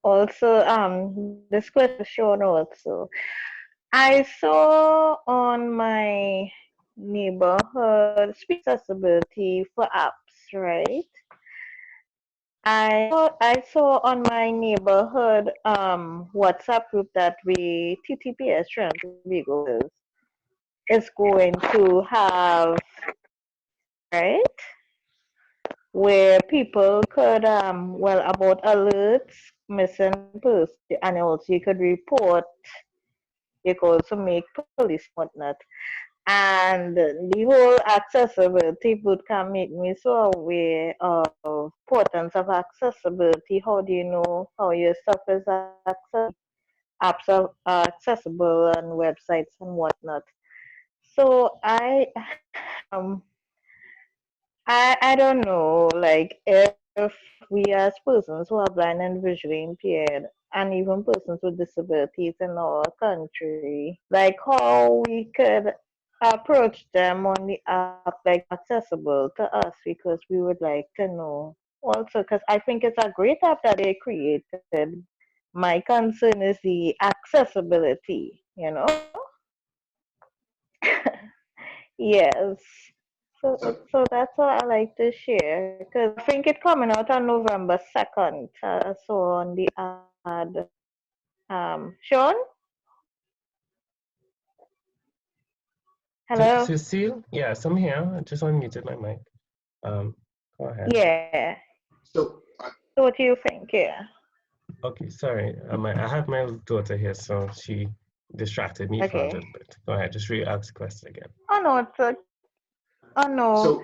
Also, this question is shown also. I saw on my neighborhood accessibility for apps, right? I saw on my neighborhood WhatsApp group that we TTPS Vigo is going to have, right? Where people could, about alerts, missing person, and also you could report, you could also make police whatnot. And the whole accessibility bootcamp made me so aware of importance of accessibility. How do you know how your stuff is accessible? Apps are accessible and websites and whatnot. So I don't know, like if we as persons who are blind and visually impaired, and even persons with disabilities in our country, like how we could approach them on the app, like accessible to us, because we would like to know. Also, because I think it's a great app that they created. My concern is the accessibility, you know? Yes. So that's what I like to share, because I think it's coming out on November 2nd. So on the ad, Sean? Hello? Cecile? Yes, I'm here. I just unmuted my mic. Go ahead. Yeah. So what do you think? Yeah. Okay, sorry. I have my daughter here, so she distracted me for a little bit. Go ahead, just re-ask the question again. Oh no, oh no. So,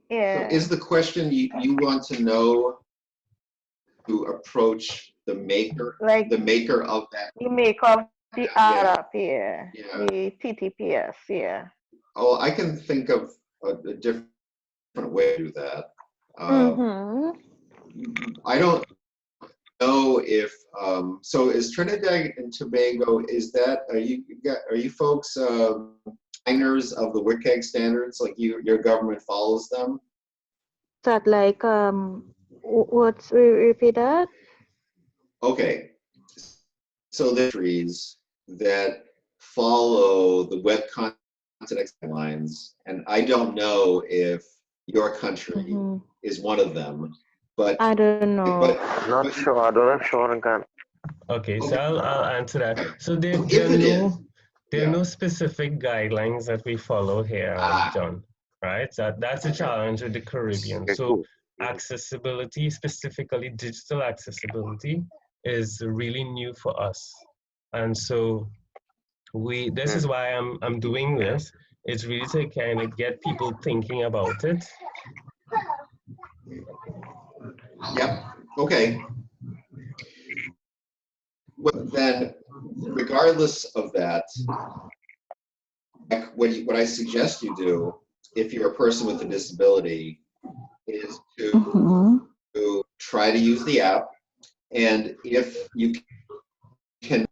Yeah. So is the question you want to know to approach the maker Like of that? the make of the Yeah, app, yeah. yeah. The TTPS, yeah. Oh, I can think of a different way to do that. Mm-hmm. I don't know if so. Is Trinidad and Tobago? Is that are you folks signers of the WCAG standards? Like your government follows them? That like what's repeat that? Okay, so there's countries that follow the web content guidelines, and I don't know if your country is one of them, but I don't know. Not sure. I don't know if Sean can. Okay, so I'll answer that. So there if it is, there are yeah. no specific guidelines that we follow here, John. Right? That's a challenge with the Caribbean. Okay, So cool. accessibility, specifically digital accessibility, is really new for us. And so this is why I'm doing this. It's really to kind of get people thinking about it. Yep. Okay. Well, then, regardless of that, what I suggest you do, if you're a person with a disability, is to try to use the app, and if you can,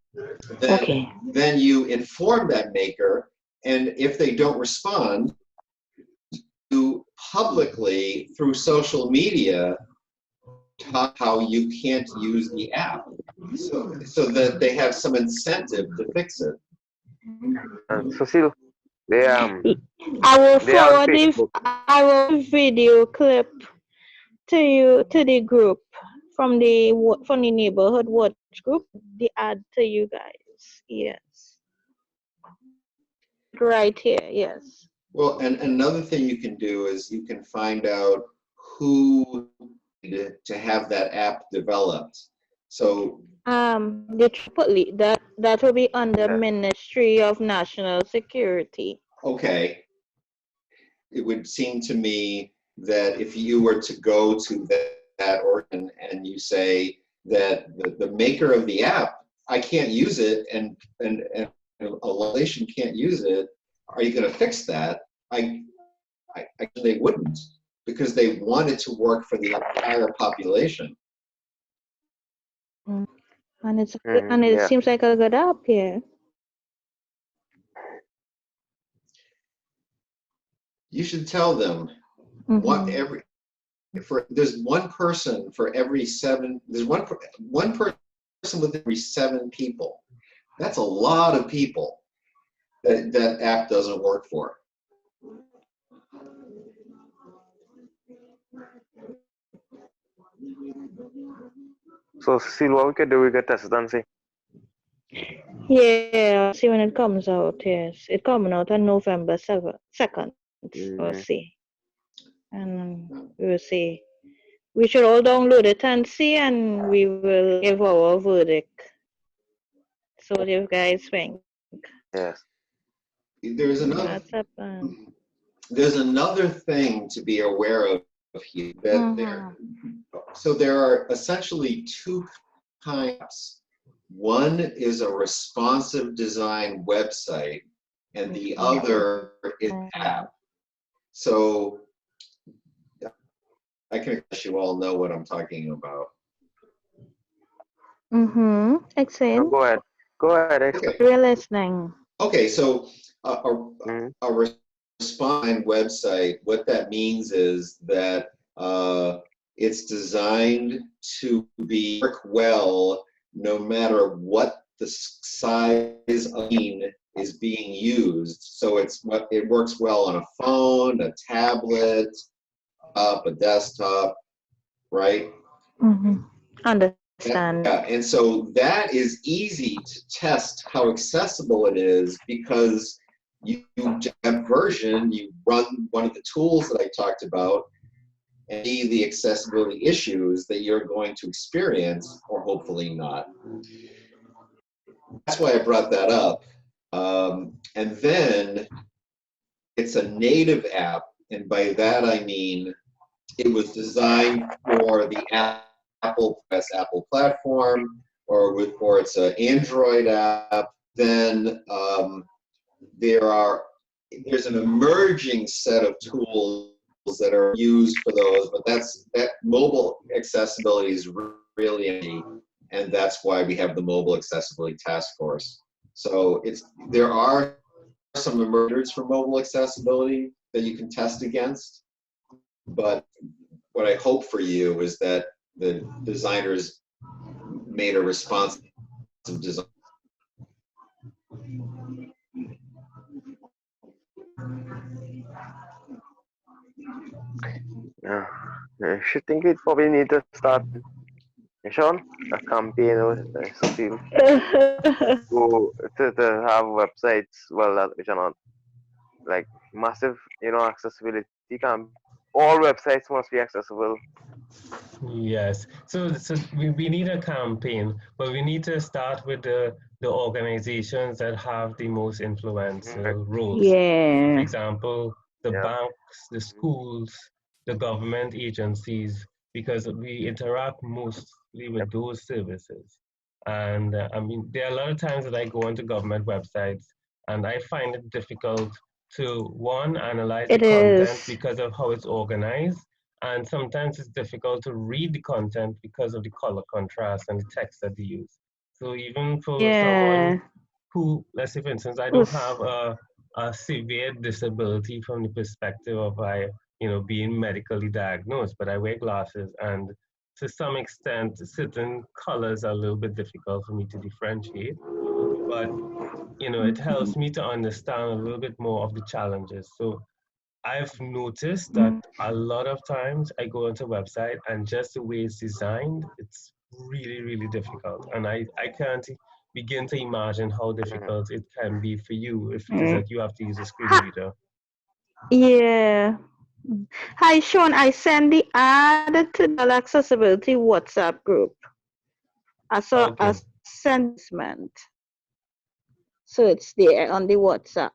then you inform that maker, and if they don't respond, you publicly through social media talk how you can't use the app, so that they have some incentive to fix it. Cecile, they I will they are on forward Facebook. I will video clip to you to the group from the neighborhood watch group. The ad to you guys. Yes. Right here. Yes. Well, and another thing you can do is you can find out who to have that app developed. So that will be under Yeah. Ministry of National Security. okay, it would seem to me that if you were to go to that organ and you say that the maker of the app, I can't use it, and a relation can't use it, are you going to fix that? They wouldn't, because they want it to work for the entire population. And it Yeah. seems like a good app here. You should tell them there's one person for every seven. There's one person with every 7 people. That's a lot of people that app doesn't work for. So Cecile, what we could do, we could test it and see. Yeah, see when it comes out. Yes, it coming out on November 2nd. We'll see, and we will see. We should all download it and see, and we will give our verdict. So what do you guys think? Yes. There's another thing to be aware of here. So there are essentially 2 types. One is a responsive design website, and the other is app. So I can guess you all know what I'm talking about. Excellent. Go ahead. Okay. We're listening. Okay, so a responsive website, what that means is that it's designed to work well no matter what the size of screen is being used. So it works well on a phone, a tablet, a desktop, right? Understand. Yeah, and so that is easy to test how accessible it is, because you have version, you run one of the tools that I talked about, and see the accessibility issues that you're going to experience, or hopefully not. That's why I brought that up. And then it's a native app And by that I mean it was designed for the Apple platform, or it's an Android app. Then there's an emerging set of tools that are used for those, but that mobile accessibility is really, and that's why we have the Mobile Accessibility Task Force. So there are some emergers for mobile accessibility that you can test against, but what I hope for you is that the designers made a responsive design. Yeah. I should think we probably need to start, Sean, a campaign or something to have websites, well, which are not like massive, accessibility camp. All websites must be accessible. Yes. So we need a campaign, but we need to start with the organizations that have the most influential roles. For Yeah. example, the Yeah. banks, the schools, the government agencies, because we interact mostly with Yep. those services. And I mean, there are a lot of times that I go onto government websites and I find it difficult to, one, analyze the It content is. because of how it's organized. And sometimes it's difficult to read the content because of the color contrast and the text that they use. So even for someone Yeah. who, let's say for instance, I don't Who's have a severe disability from the perspective of being medically diagnosed, but I wear glasses, and to some extent, certain colors are a little bit difficult for me to differentiate. But it helps me to understand a little bit more of the challenges. So I've noticed that a lot of times I go onto a website and just the way it's designed, it's really, really difficult. And I can't begin to imagine how Mhm. difficult it can be for you if it is Mm. that you have to use a screen Ha- reader. yeah. Hi, Sean. I send the ad to the accessibility WhatsApp group. I saw a Okay. sentiment, so it's there on the WhatsApp.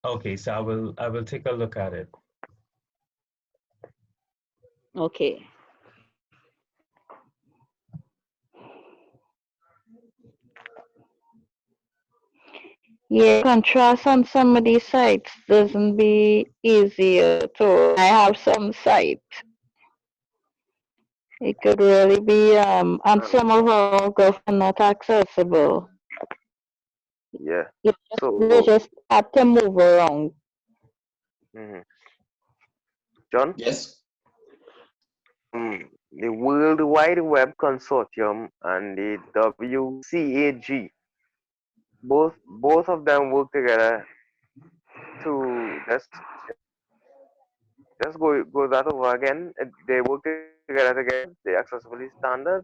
Okay, so I will take a look at it. Okay. Yeah, contrast on some of these sites doesn't be easier to. I have some sites. It could really be and some of our government not accessible. Yeah. They So, just have to move around. mhm. John, Yes. the World Wide Web Consortium and the WCAG, both of them work together to just go that over again. They work together to get the accessibility standard.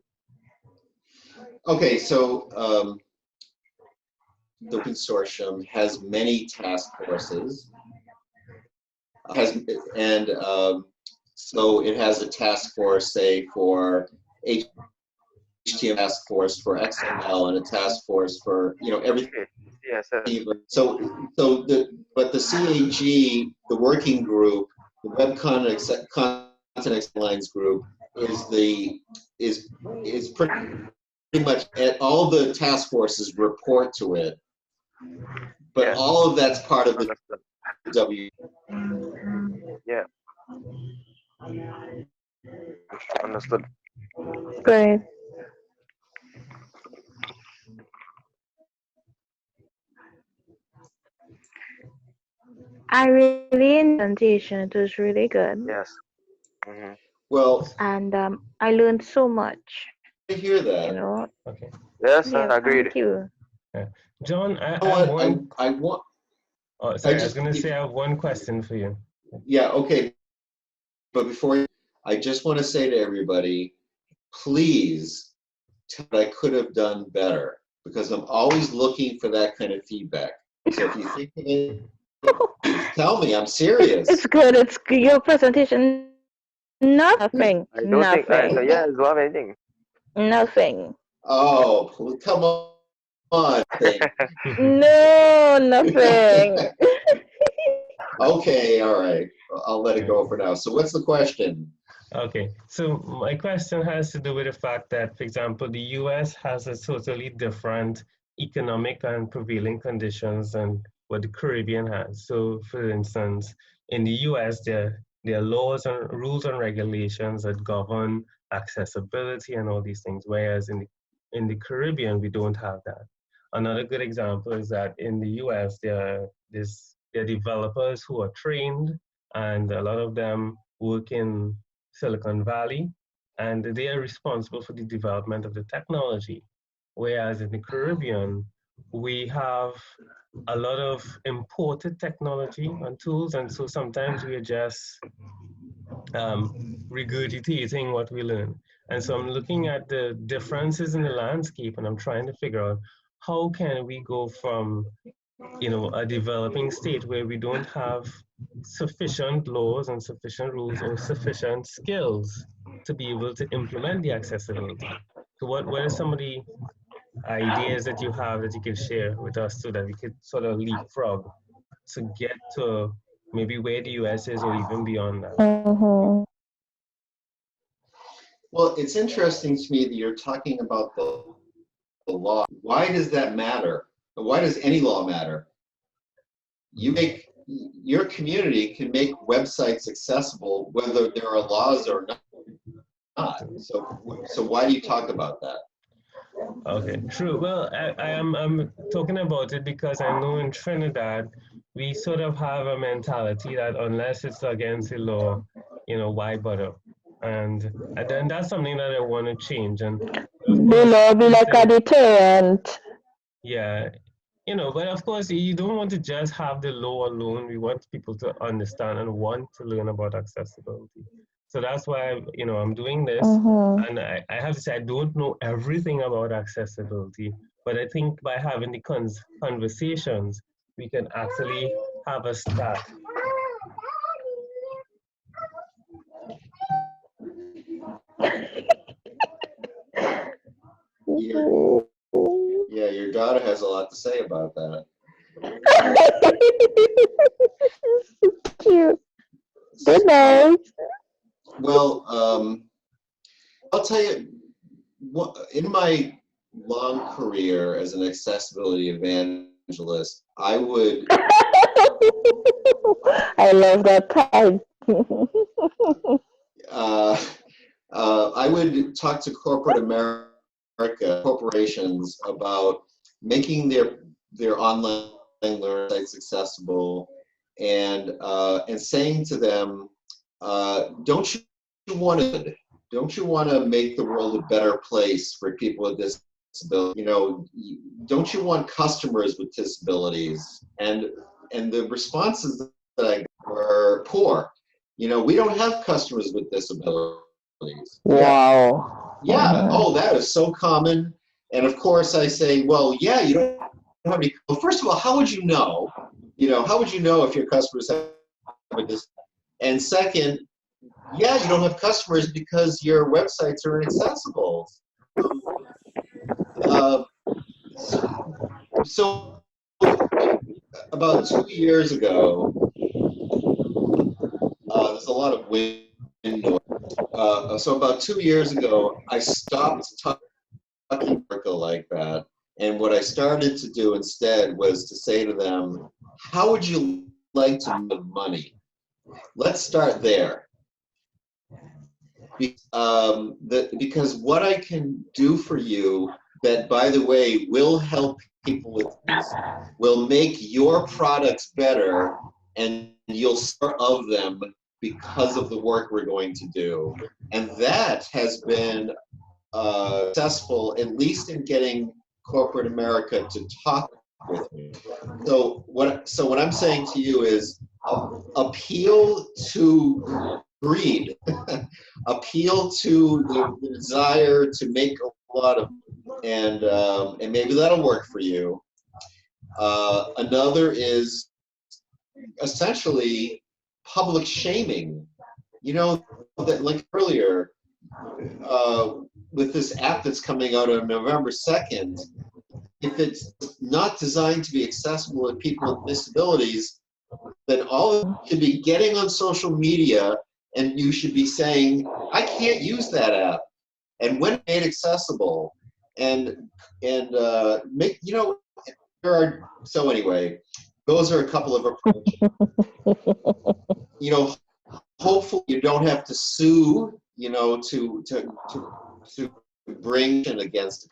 Okay, so the consortium has many task forces, and so it has a task force, say, for HTML, task force for XML, and a task force for everything. Okay. Yes. But the CAG, the working group, the Web Content Lines group, is pretty much all the task forces report to it, but Yeah. all of that's part of the Understood. W. Yeah. Understood. Great. I really enjoyed the presentation. It was really good, Yes. Hmm. Well, and I learned so much. I hear You that. know. Okay. Yes, Yeah. agreed. Thank you. Yeah. John, You I know have what? one. I want. Oh, I sorry, I was just. going to say I have one question for you. Yeah. Okay. But before I just want to say to everybody, please, I could have done better, because I'm always looking for that kind of feedback. So if you think of it, please tell me. I'm It's serious. good. It's good. Your presentation. Nothing. I don't think I Nothing. no, yeah, do have anything. Nothing. Oh, come on, thing. No, nothing. Okay, all right. I'll let it go for now. So what's the question? Okay, so my question has to do with the fact that, for example, the US has a totally different economic and prevailing conditions than what the Caribbean has. So, for instance, in the US, there are laws and rules and regulations that govern accessibility and all these things, whereas in the Caribbean, we don't have that. Another good example is that in the US, there are developers who are trained, and a lot of them work in Silicon Valley, and they are responsible for the development of the technology. Whereas in the Caribbean, we have a lot of imported technology and tools, and so sometimes we are just regurgitating what we learn. And so I'm looking at the differences in the landscape, and I'm trying to figure out how can we go from a developing state where we don't have sufficient laws and sufficient rules or sufficient skills to be able to implement the accessibility. So what are some of the ideas that you have that you could share with us so that we could sort of leapfrog to get to maybe where the US is or even beyond that? Well, it's interesting to me that you're talking about the law. Why does that matter? Why does any law matter? Your community can make websites accessible whether there are laws or not. So why do you talk about that? Okay, true. Well, I'm talking about it because I know in Trinidad, we sort of have a mentality that unless it's against the law, why bother? And then that's something that I want to change. And of The course, law be like a deterrent. yeah, but of course, you don't want to just have the law alone. We want people to understand and want to learn about accessibility. So that's why, I'm doing this. And I have to say, I don't know everything about accessibility, but I think by having the conversations, we can actually have a start. Yeah, your daughter has a lot to say about that. Cute. Good night. Well, I'll tell you, in my long career as an accessibility evangelist, I would. I love that type. I would talk to corporate America, corporations, about making their online learning sites accessible, and saying to them, don't you want to make the world a better place for people with disabilities? Don't you want customers with disabilities? And the responses that I got were poor. We don't have customers with disabilities. Wow. Yeah. Oh, that is so common. And of course I say, well, yeah, you don't have any. Well, first of all, how would you know? How would you know if your customers have this? And second, yeah, you don't have customers because your websites are inaccessible. So about 2 years ago, there's a lot of wind noise. So about 2 years ago, I stopped talking like that. And what I started to do instead was to say to them, how would you like to make money? Let's start there. Because what I can do for you that, by the way, will help people with this, will make your products better, and you'll start of them because of the work we're going to do. And that has been successful, at least in getting corporate America to talk with me. So what I'm saying to you is appeal to greed, appeal to the desire to make a lot of, and maybe that'll work for you. Another is essentially public shaming. That, like earlier, with this app that's coming out on November 2nd, if it's not designed to be accessible to people with disabilities, then all you should be getting on social media, and you should be saying, I can't use that app. And when made accessible, and make, you know, there are, so anyway, those are a couple of approaches. You know, hopefully you don't have to sue, you know, to bring in against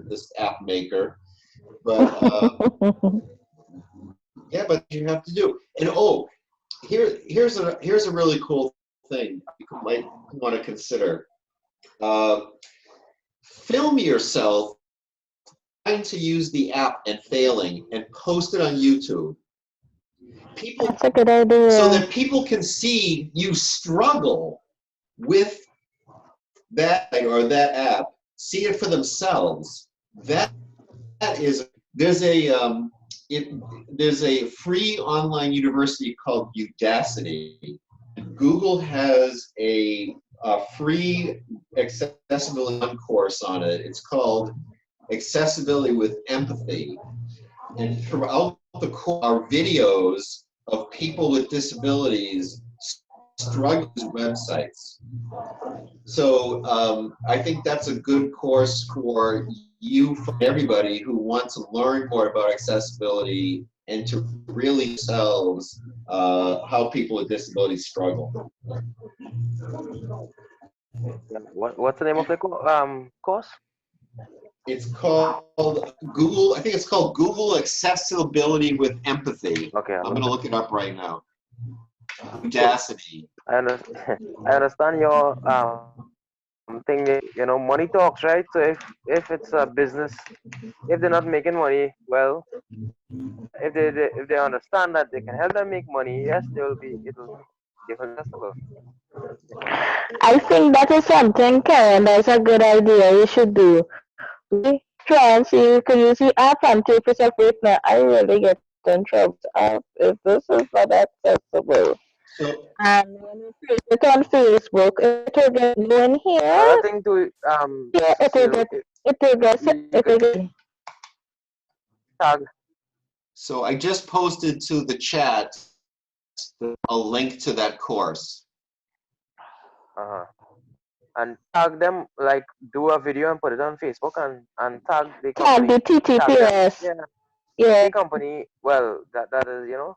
this app maker, but yeah, but you have to do. And oh, here's a really cool thing you might want to consider. Film yourself trying to use the app and failing, and post it on YouTube. That's a good idea. So that people can see you struggle with that or that app, see it for themselves. That is, there's a free online university called Udacity. Google has a free accessibility course on it. It's called Accessibility with Empathy. And throughout the course are videos of people with disabilities struggling with websites. So I think that's a good course for you, for everybody who wants to learn more about accessibility and to really themselves how people with disabilities struggle. What's the name of the course? It's called Google, I think it's called Google Accessibility with Empathy. Okay. I'm going to look it up right now. Udacity. I understand your thing. You know, money talks, right? So if it's a business, if they're not making money, well, if they understand that they can help them make money, yes, it'll be accessible. I think that is something, Karen, that's a good idea you should do. We try and see, you can use the app and take yourself with now. I really get in trouble if this is not accessible. So, And when you post it on Facebook, it will get known here. Another thing to Yeah, it will get tag. so I just posted to the chat a link to that course. And tag them, like do a video and put it on Facebook and tag the tag company. the TTPS. Yeah. The company, well, that is, you know,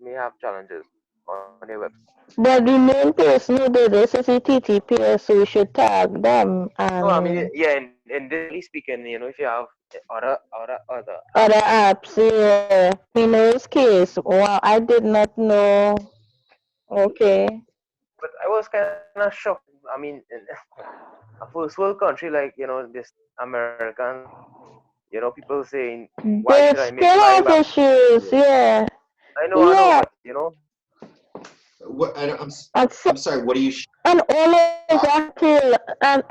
may have challenges on their website. But the main person who did this is the TTPS, so we should tag them. And no, I mean, yeah, in this speaking, you know, if you have other apps, yeah. In this case, wow, I did not know. Okay. But I was kind of shocked. I mean, in a first world country like, you know, this American, you know, people saying, why should I make still my have issues, yeah. I know, but you know. What, I'm sorry, what do you? And all of that, and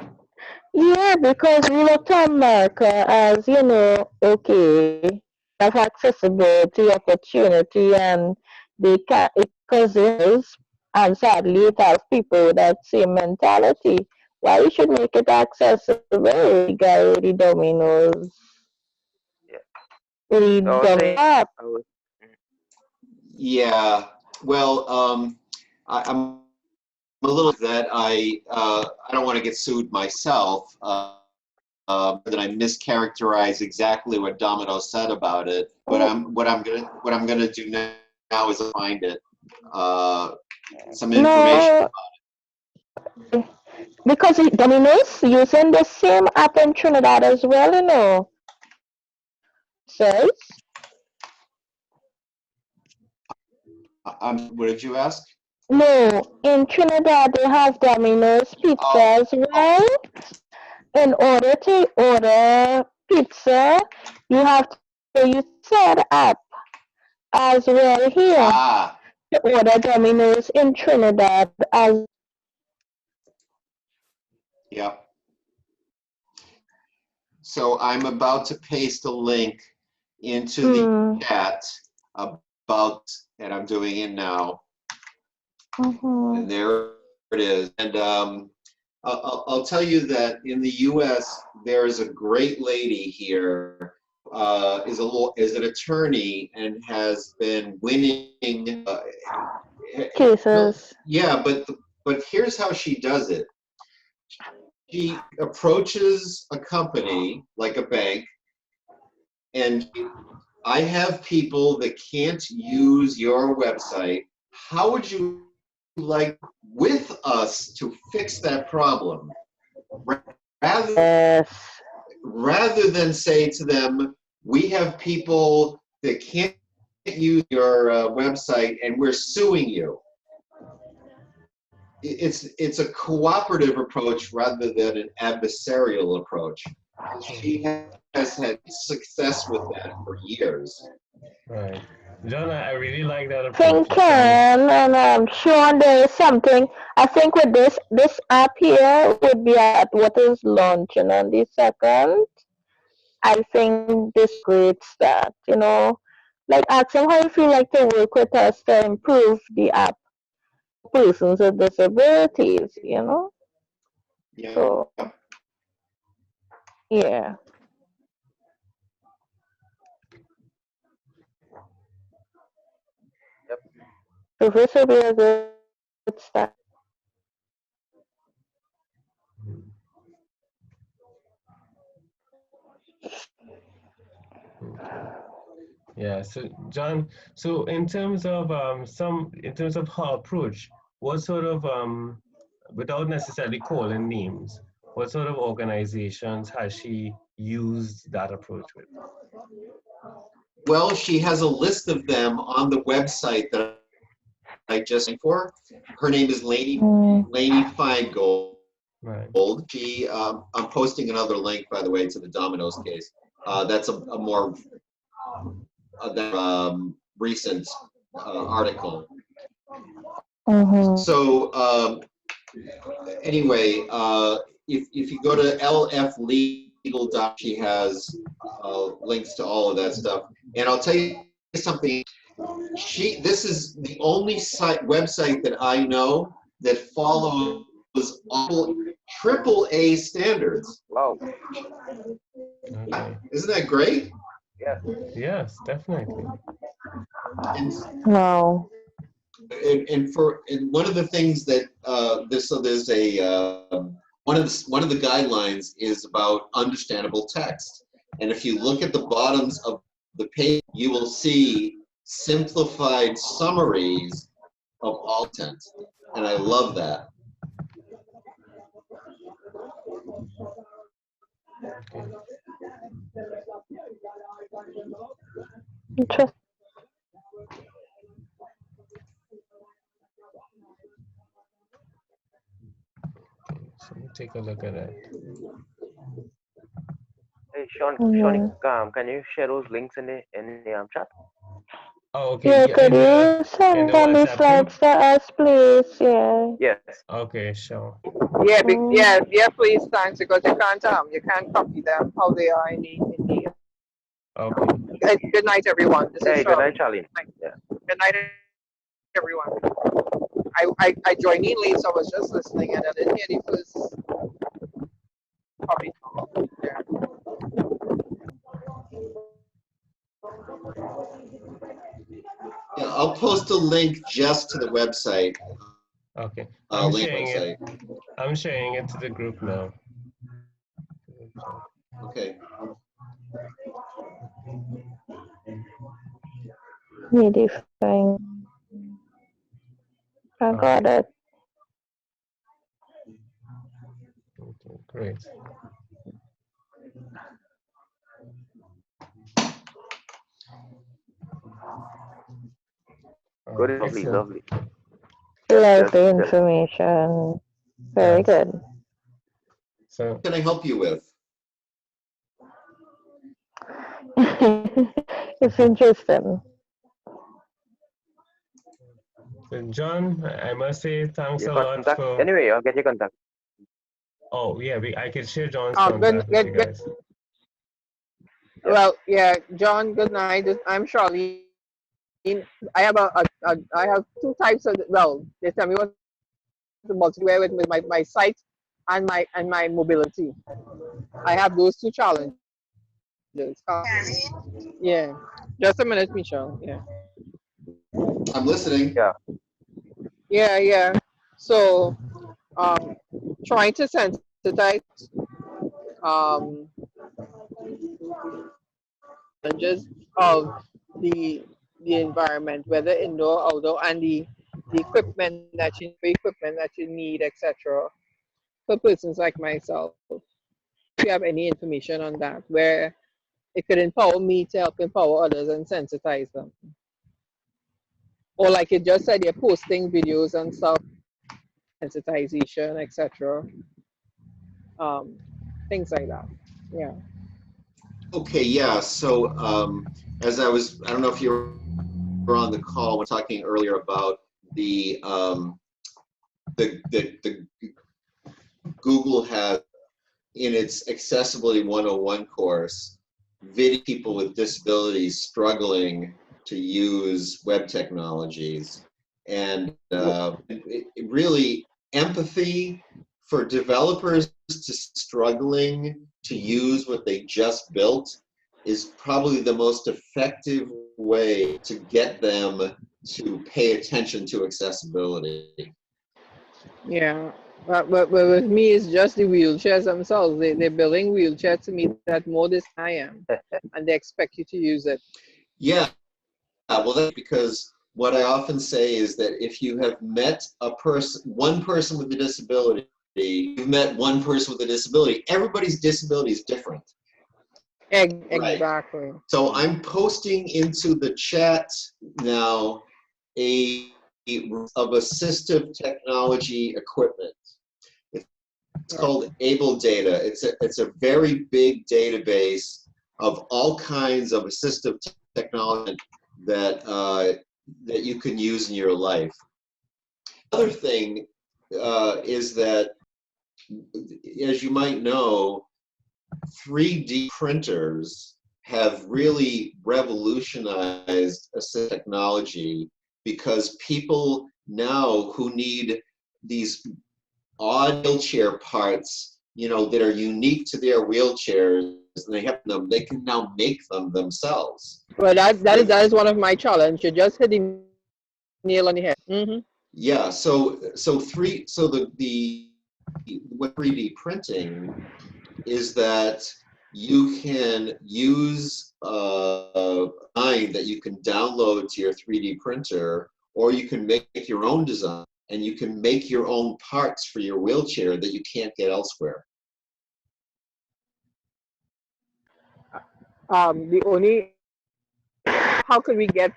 yeah, because we look to America as, you know, okay, have accessibility, opportunity, and they can, because it is, and sadly it has people with that same mentality. Why we should make it accessible? The guy with the dominoes. Yeah. Yeah. Well, I'm a little that I don't want to get sued myself. That I mischaracterize exactly what Domino said about it. But what I'm gonna do now is find it. Some information about it. Because Domino's using the same app in Trinidad as well, you know. Says. What did you ask? No, in Trinidad they have Domino's pizza as well. In order to order pizza, you have to use said app as well here. To order Domino's in Trinidad as. Yep. So I'm about to paste a link into the chat about, and I'm doing it now. And there it is. And I'll tell you that in the U.S., there is a great lady here is an attorney and has been winning Cases. yeah, but here's how she does it. She approaches a company like a bank, and I have people that can't use your website. How would you like with us to fix that problem? Rather, Yes. rather than say to them, we have people that can't use your website and we're suing you. It's a cooperative approach rather than an adversarial approach. She has had success with that for years. Right. John, I really like that approach. Think Ken and Sean, there is something. I think with this app here would be at what is launching on the 2nd. I think this great start. Like ask them how you feel like to work with us to improve the app for persons with disabilities. Yeah. So yeah. Yep. So this will be a good start. Yeah, so John, so in terms of her approach, what sort of without necessarily calling names, what sort of organizations has she used that approach with? Well, she has a list of them on the website that I just for. Her name is Lainey Feingold. Right. She, I'm posting another link, by the way, to the Domino's case. That's a more recent article. So anyway, if you go to lflegal, she has links to all of that stuff. And I'll tell you something. This is the only website that I know that follows all AAA standards. Wow. Okay. Isn't that great? Yeah. Yes, definitely. Wow. And one of the things that there's a one of the guidelines is about understandable text, and if you look at the bottoms of the page, you will see simplified summaries of all content, and I love that. Interesting. So let me take a look at that. Hey, Sean, can you share those links in the chat? Oh, okay. Yeah, could you send the on the WhatsApp group? slides to us, please? Yeah. Yes. Okay, sure. Yeah, yeah, please, thanks, because you can't copy them how they are in the Okay. Good night, everyone. This is Hey, good night, Charlie. Charlene. Yeah. Good night, everyone. I joined in late, so I was just listening, and I didn't hear the first copy. Yeah. Yeah, I'll post a link just to the website. Okay. I'm sharing it. I'm sharing it to the group now. Okay. Really fine. I got it. Okay, great. Good, lovely. Lovely information. Very good. So, what can I help you with? It's interesting. so John, I must say thanks Your a lot contact? for. Anyway, I'll get your contact. Oh yeah, I can share John's Good, contact with you good. guys. Well, yeah, John. Good night. I'm Charlene. I have I have two types of, well, they tell me what to multi-wear with my sight and my mobility. I have those two challenges. Yeah. Just a minute, Michelle. Yeah. I'm listening. Yeah. Yeah, yeah. So, trying to sensitize um, challenges of the the environment, whether indoor, outdoor, and the equipment that you need, etc. For persons like myself, if you have any information on that, where it could empower me to help empower others and sensitize them, or like you just said, you're posting videos and stuff, sensitization, etc. Um, things like that. Yeah. Okay, yeah. So as I don't know if you were on the call, we're talking earlier about the Google has in its Accessibility 101 course, video people with disabilities struggling to use web technologies. And it really empathy for developers to struggling to use what they just built is probably the most effective way to get them to pay attention to accessibility. Yeah. But with me, it's just the wheelchairs themselves. They're building wheelchairs to me that more this I am, and they expect you to use it. Yeah, well, that's because what I often say is that if you have met one person with a disability, you've met one person with a disability. Everybody's disability is different. Exactly. Right. So I'm posting into the chat now of assistive technology equipment. It's called Able Data. It's a very big database of all kinds of assistive technology that that you can use in your life. Other thing is that, as you might know, 3D printers have really revolutionized assistive technology because people now who need these odd wheelchair parts, you know, that are unique to their wheelchairs, and they can now make them themselves. Well, that is one of my challenges. You just hit the nail on the head. Mm-hmm. Yeah. What 3D printing is that you can use a design that you can download to your 3D printer, or you can make your own design, and you can make your own parts for your wheelchair that you can't get elsewhere. The only how could we get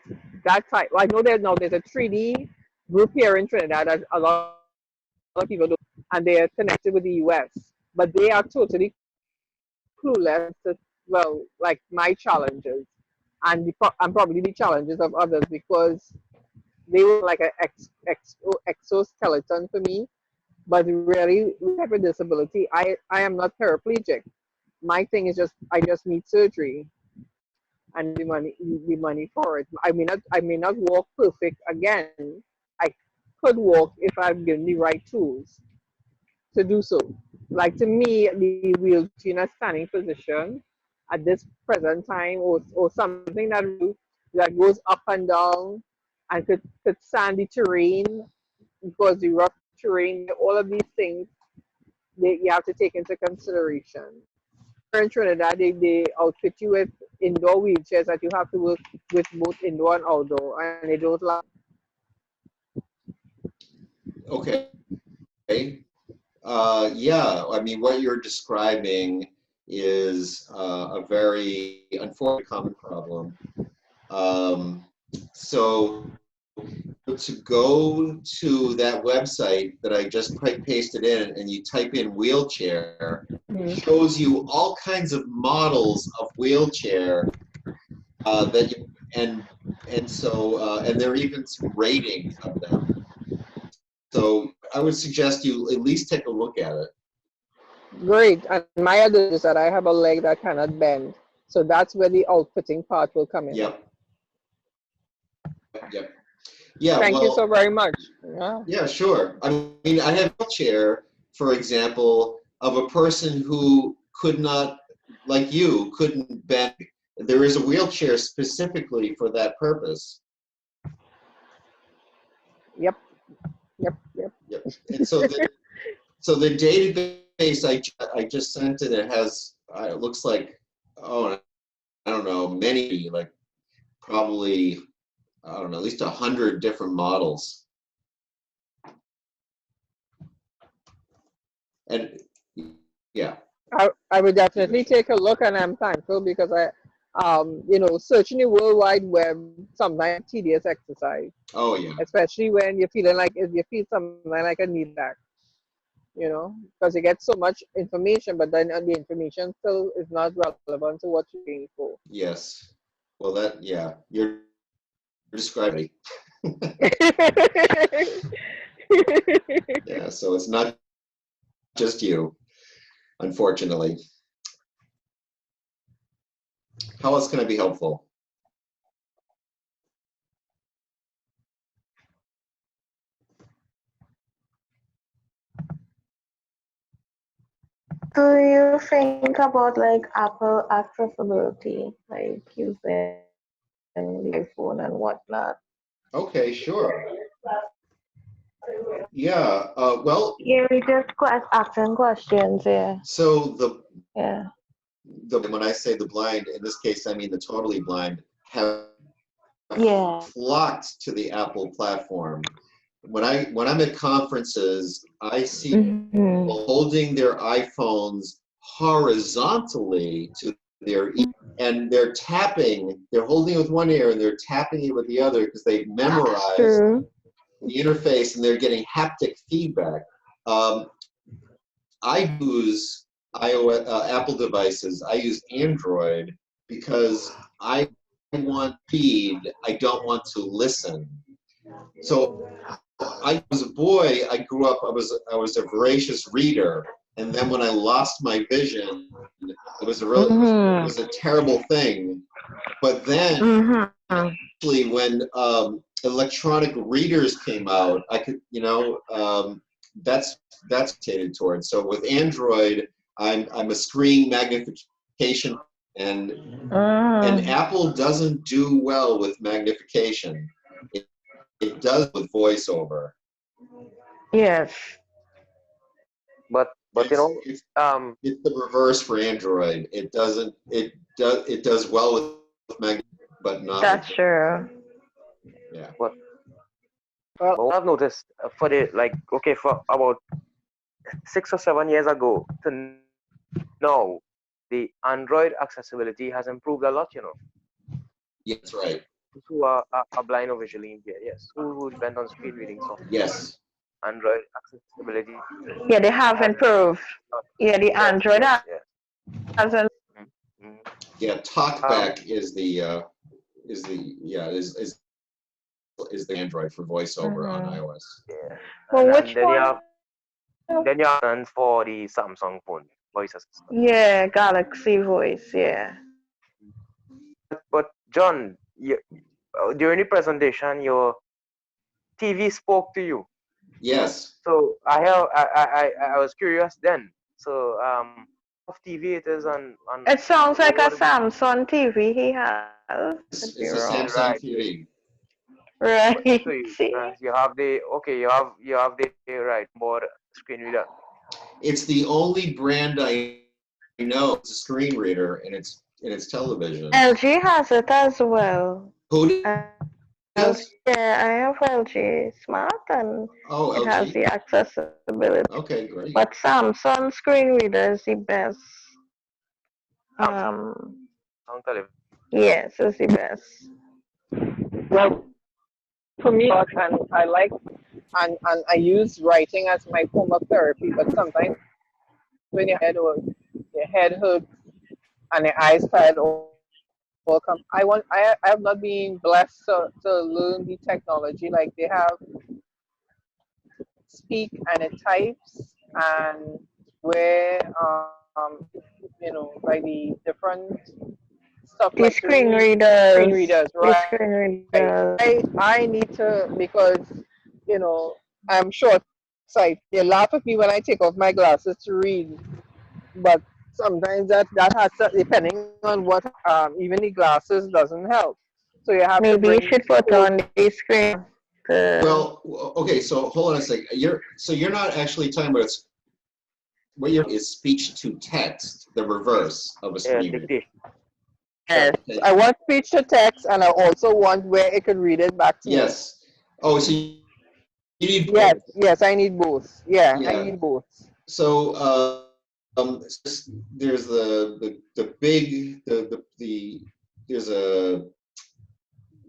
that type? I know there's a 3D group here in Trinidad that a lot of people do, and they are connected with the US, but they are totally clueless to, well, like my challenges and probably the challenges of others, because they were like an exoskeleton for me. But really, with type of disability, I am not paraplegic. My thing is I just need surgery and the money for it. I may not walk perfect again. I could walk if I'm given the right tools to do so. Like, to me, the wheelchair in a standing position at this present time, or something that goes up and down and could stand the terrain, because the rough terrain, all of these things you have to take into consideration. Here in Trinidad, they outfit you with indoor wheelchairs that you have to work with both indoor and outdoor, and they don't like. Okay. Yeah, I mean, what you're describing is a very unfortunate common problem. So to go to that website that I just pasted in, and you type in wheelchair, it shows you all kinds of models of wheelchair and there are even some ratings of them. So I would suggest you at least take a look at it. Great. And my other is that I have a leg that cannot bend, so that's where the outfitting part will come in. Yep. Yeah. Thank you so very much. Yeah, sure. I mean, I have a chair, for example, of a person who could not like you couldn't bend. There is a wheelchair specifically for that purpose. Yep. Yep. And so the database I just sent it has it looks like, oh, I don't know, many, like probably, I don't know, at least 100 different models. And yeah. I would definitely take a look, and I'm thankful because you know, searching the World Wide Web sometimes tedious exercise. Oh yeah. Especially when you're feeling like, if you feel something like a need back, you know, because you get so much information, but then the information still is not relevant to what you're looking for. Yes. Well, that, yeah, you're describing. Yeah, so it's not just you, unfortunately. How else can I be helpful? Do you think about like Apple accessibility, like using the iPhone and whatnot? Okay, sure. Yeah, well. Yeah, we just asking questions, yeah. So when I say the blind, in this case, I mean the totally blind, have flocked to the Apple platform. When I'm at conferences, I see people holding their iPhones horizontally to their ear, and they're tapping. They're holding it with one ear and they're tapping it with the other because they've memorized the interface and they're getting haptic feedback. I use iOS, Apple devices. I use Android because I want feed. I don't want to listen. So I was a boy. I grew up. I was a voracious reader, and then when I lost my vision, it was it was a terrible thing. But then, actually, when electronic readers came out, I could, you know, that's catered towards. So with Android, I'm a screen magnification, and Apple doesn't do well with magnification. It does with voiceover. Yes. But you know, it's the reverse for Android. It does well with magnification, but not. That's true. Yeah. But what I've noticed for for about 6 or 7 years ago to now, the Android accessibility has improved a lot, you know. Yeah, that's right. Who are blind or visually impaired, yes. Who depend on screen reading software. Yes. Android accessibility. Yeah, they have improved. Yeah, the Android hasn't. Yeah, TalkBack is the Android for voiceover on iOS. Yeah. Well, which one? Then you have for the Samsung phone voice assistant. Yeah, Galaxy Voice. Yeah. But John, during the presentation, your TV spoke to you. Yes. So I was curious then. So what TV it is on? It sounds like a Samsung TV he has. It's a Samsung TV. Right. So you have the right board screen reader. It's the only brand I know. It's a screen reader and it's television. LG has it as well. Who does? Yeah, I have LG Smart and it has the accessibility. Okay, great. But Samsung screen reader is the best. Yes, it's the best. Well, for me, and I like and I use writing as my form of therapy, but sometimes when your head hurts and your eyes tired or come, I have not been blessed to learn the technology like they have. Speak and it types, and where you know, like the different stuff the like screen readers. Screen readers, right? The screen readers. I need to, because you know I'm short sighted. They laugh at me when I take off my glasses to read, but sometimes that has to, depending on what even the glasses doesn't help. So you have to Maybe you bring should put full. on the screen. Well, okay, so hold on a second. You're not actually talking about what you're is speech to text, the reverse of a screen reader. Dictation. Yes, Okay. I want speech to text, and I also want where it could read it back to me. Yes. Oh, so you need Yes, both. yes, I need both. Yeah, I Yeah. need both. So there's the big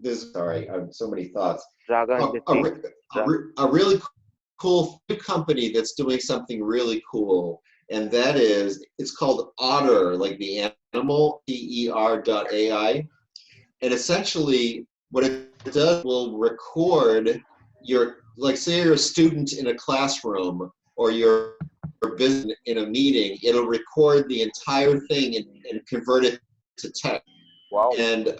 there's sorry, I have so many thoughts. Dragon. A really cool company that's doing something really cool, and that is, it's called Otter, like the animal, PER.ai. And essentially what it does will record your, like say you're a student in a classroom or you're business in a meeting, it'll record the entire thing and convert it to text. Wow. And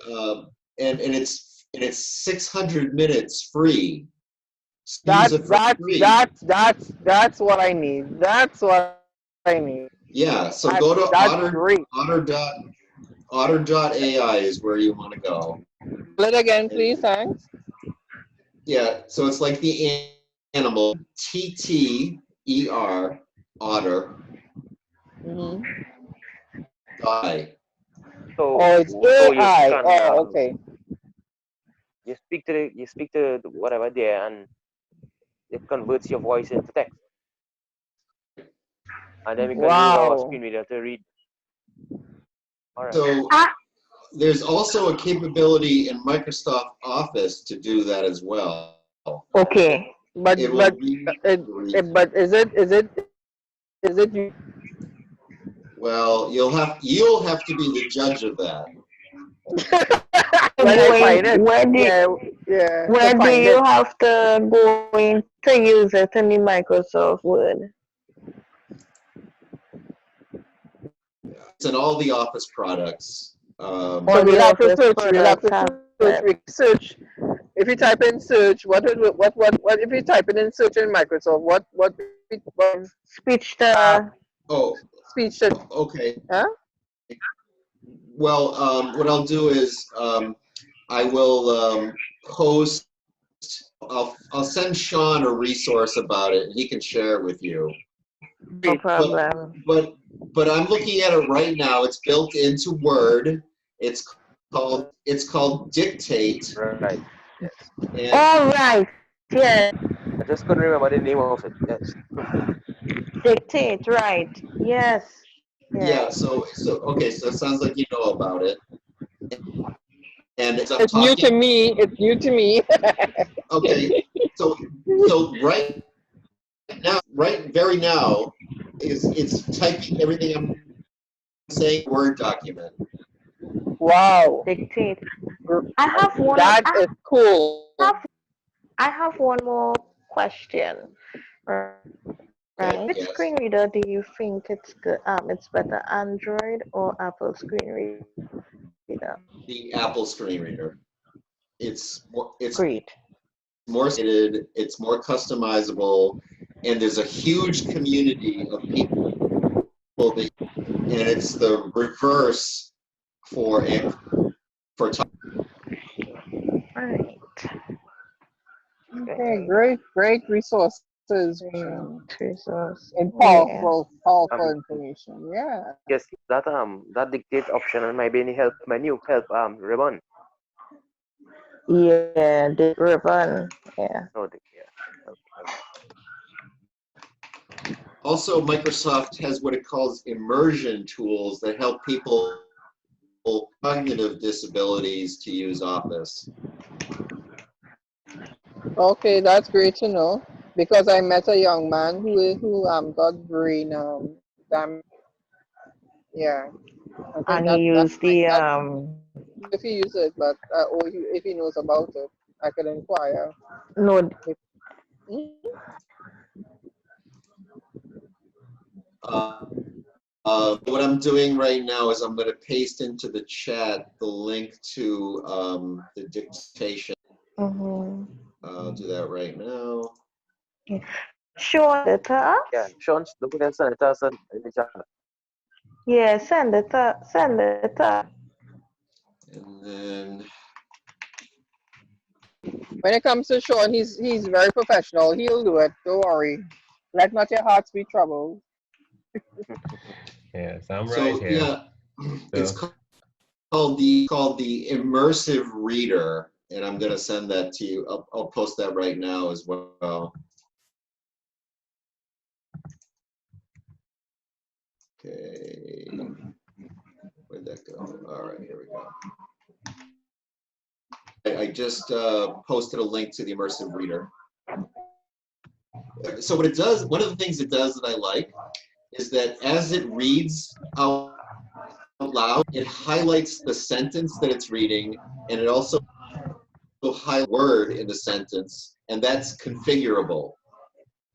it's 600 minutes free. That's Use it for free. that's what I need. That's what I need. Yeah, so go to That's great. otter.ai is where you want to go. Spell it again, please. Thanks. Yeah, so it's like the animal, TTER, otter, Mm-hmm. I. Oh, it's AI. You can, Oh, okay. you speak to whatever there, and it converts your voice into text, and then we can use our Wow. screen reader to read. All right. So there's also a capability in Microsoft Office to do that as well. Okay. But It will but read. but is it? Well, you'll have to be the judge of that. When I find it, Where do yeah. where To do find you it. have to go in to use it in the Microsoft Word? It's in all the Office products. So All we'll the have to Office search. We'll have products to have search. it. We search. If you type in search, what if you type it in search in Microsoft? What Speech to Oh, speech should? okay. Huh? Well, what I'll do is I will post. I'll send Sean a resource about it, and he can share it with you. no problem. But I'm looking at it right now. It's built into Word. It's called Dictate. Right. Yes. And All right. Yes. I just couldn't remember the name of it. Yes. Dictate. Right. Yes. yeah, Yes. so okay, so it sounds like you know about it. And as I'm It's new to talking, me. It's new to me. okay, so very now it's typing everything I'm saying Word document. Wow. Dictate. I have one. That is cool. I have one more question. Right. Which Yes. screen reader do you think it's good? It's better, Android or Apple screen reader? The Apple screen reader. It's Great. more stated, it's more customizable, and there's a huge community of people that, and it's the reverse for All right. Okay, great resources. Resource. And Yeah. powerful information. Yeah. Yes. That dictate option might be any help menu help ribbon. Yeah, the ribbon. Yeah. Oh, yeah. Okay. Also, Microsoft has what it calls immersion tools that help people with cognitive disabilities to use Office. Okay, that's great to know. Because I met a young man who got brain damage. Yeah. I think And he used the if he uses it, but or if he knows about it, I could inquire. no. What I'm doing right now is I'm going to paste into the chat the link to the dictation. I'll do that right now. Sure. Yeah. Sean, look at that. In the chat. Yeah, send it up. Send it up. And then, When it comes to Sean, he's very professional. He'll do it. Don't worry. Let not your hearts be troubled. Yes, I'm right so here. yeah, it's So called the immersive reader, and I'm going to send that to you. I'll post that right now as well. Okay, where'd that go? All right, here we go. I just posted a link to the immersive reader. So what it does, one of the things it does that I like is that as it reads out loud, it highlights the sentence that it's reading, and it also highlights a word in the sentence, and that's configurable.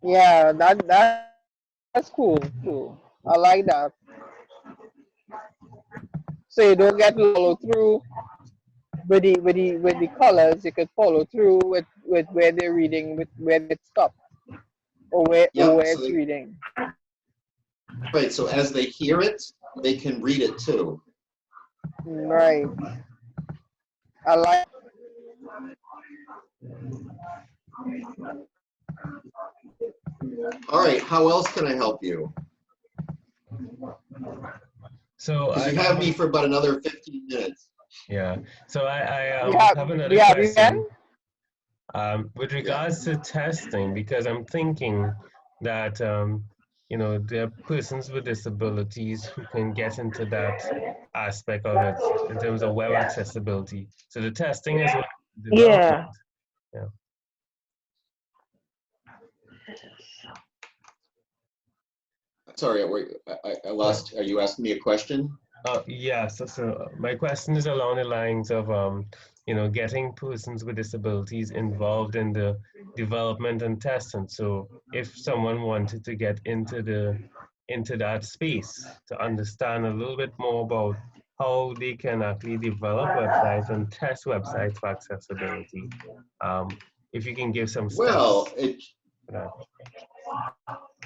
Yeah, that's cool. Cool. I like that. So you don't get to follow through with the colors. You could follow through with where they're reading, with where it stopped, or Yep. where it's reading. Right. So as they hear it, they can read it too. Right. I like. All right. How else can I help you? so Because you have me for about another 15 minutes. yeah. So I We have have another we have you question. then? With regards to testing, because I'm thinking that you know, there are persons with disabilities who can get into that aspect of it in terms of web accessibility. So the testing is what development. Yeah. Yeah. Sorry, I lost. Are you asking me a question? Yeah, so my question is along the lines of, you know, getting persons with disabilities involved in the development and testing. So if someone wanted to get into that space to understand a little bit more about how they can actually develop websites and test websites for accessibility, if you can give some Well, steps for that.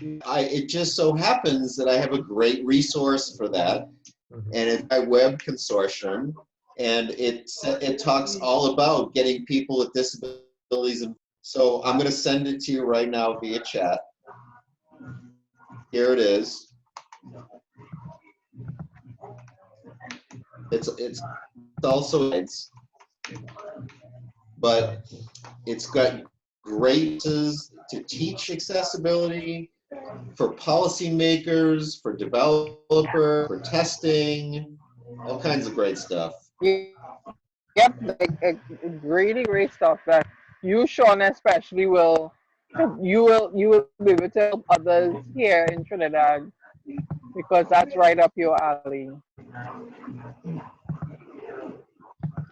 it just so happens that I have a great resource for that, Mhm. and it's my web consortium, and it talks all about getting people with disabilities. So I'm going to send it to you right now via chat. Here it is. It's also but it's got great to teach accessibility for policymakers, for developers, for testing, all kinds of great stuff. Yep, really great stuff that you, Sean, especially you will be able to help others here in Trinidad because that's right up your alley.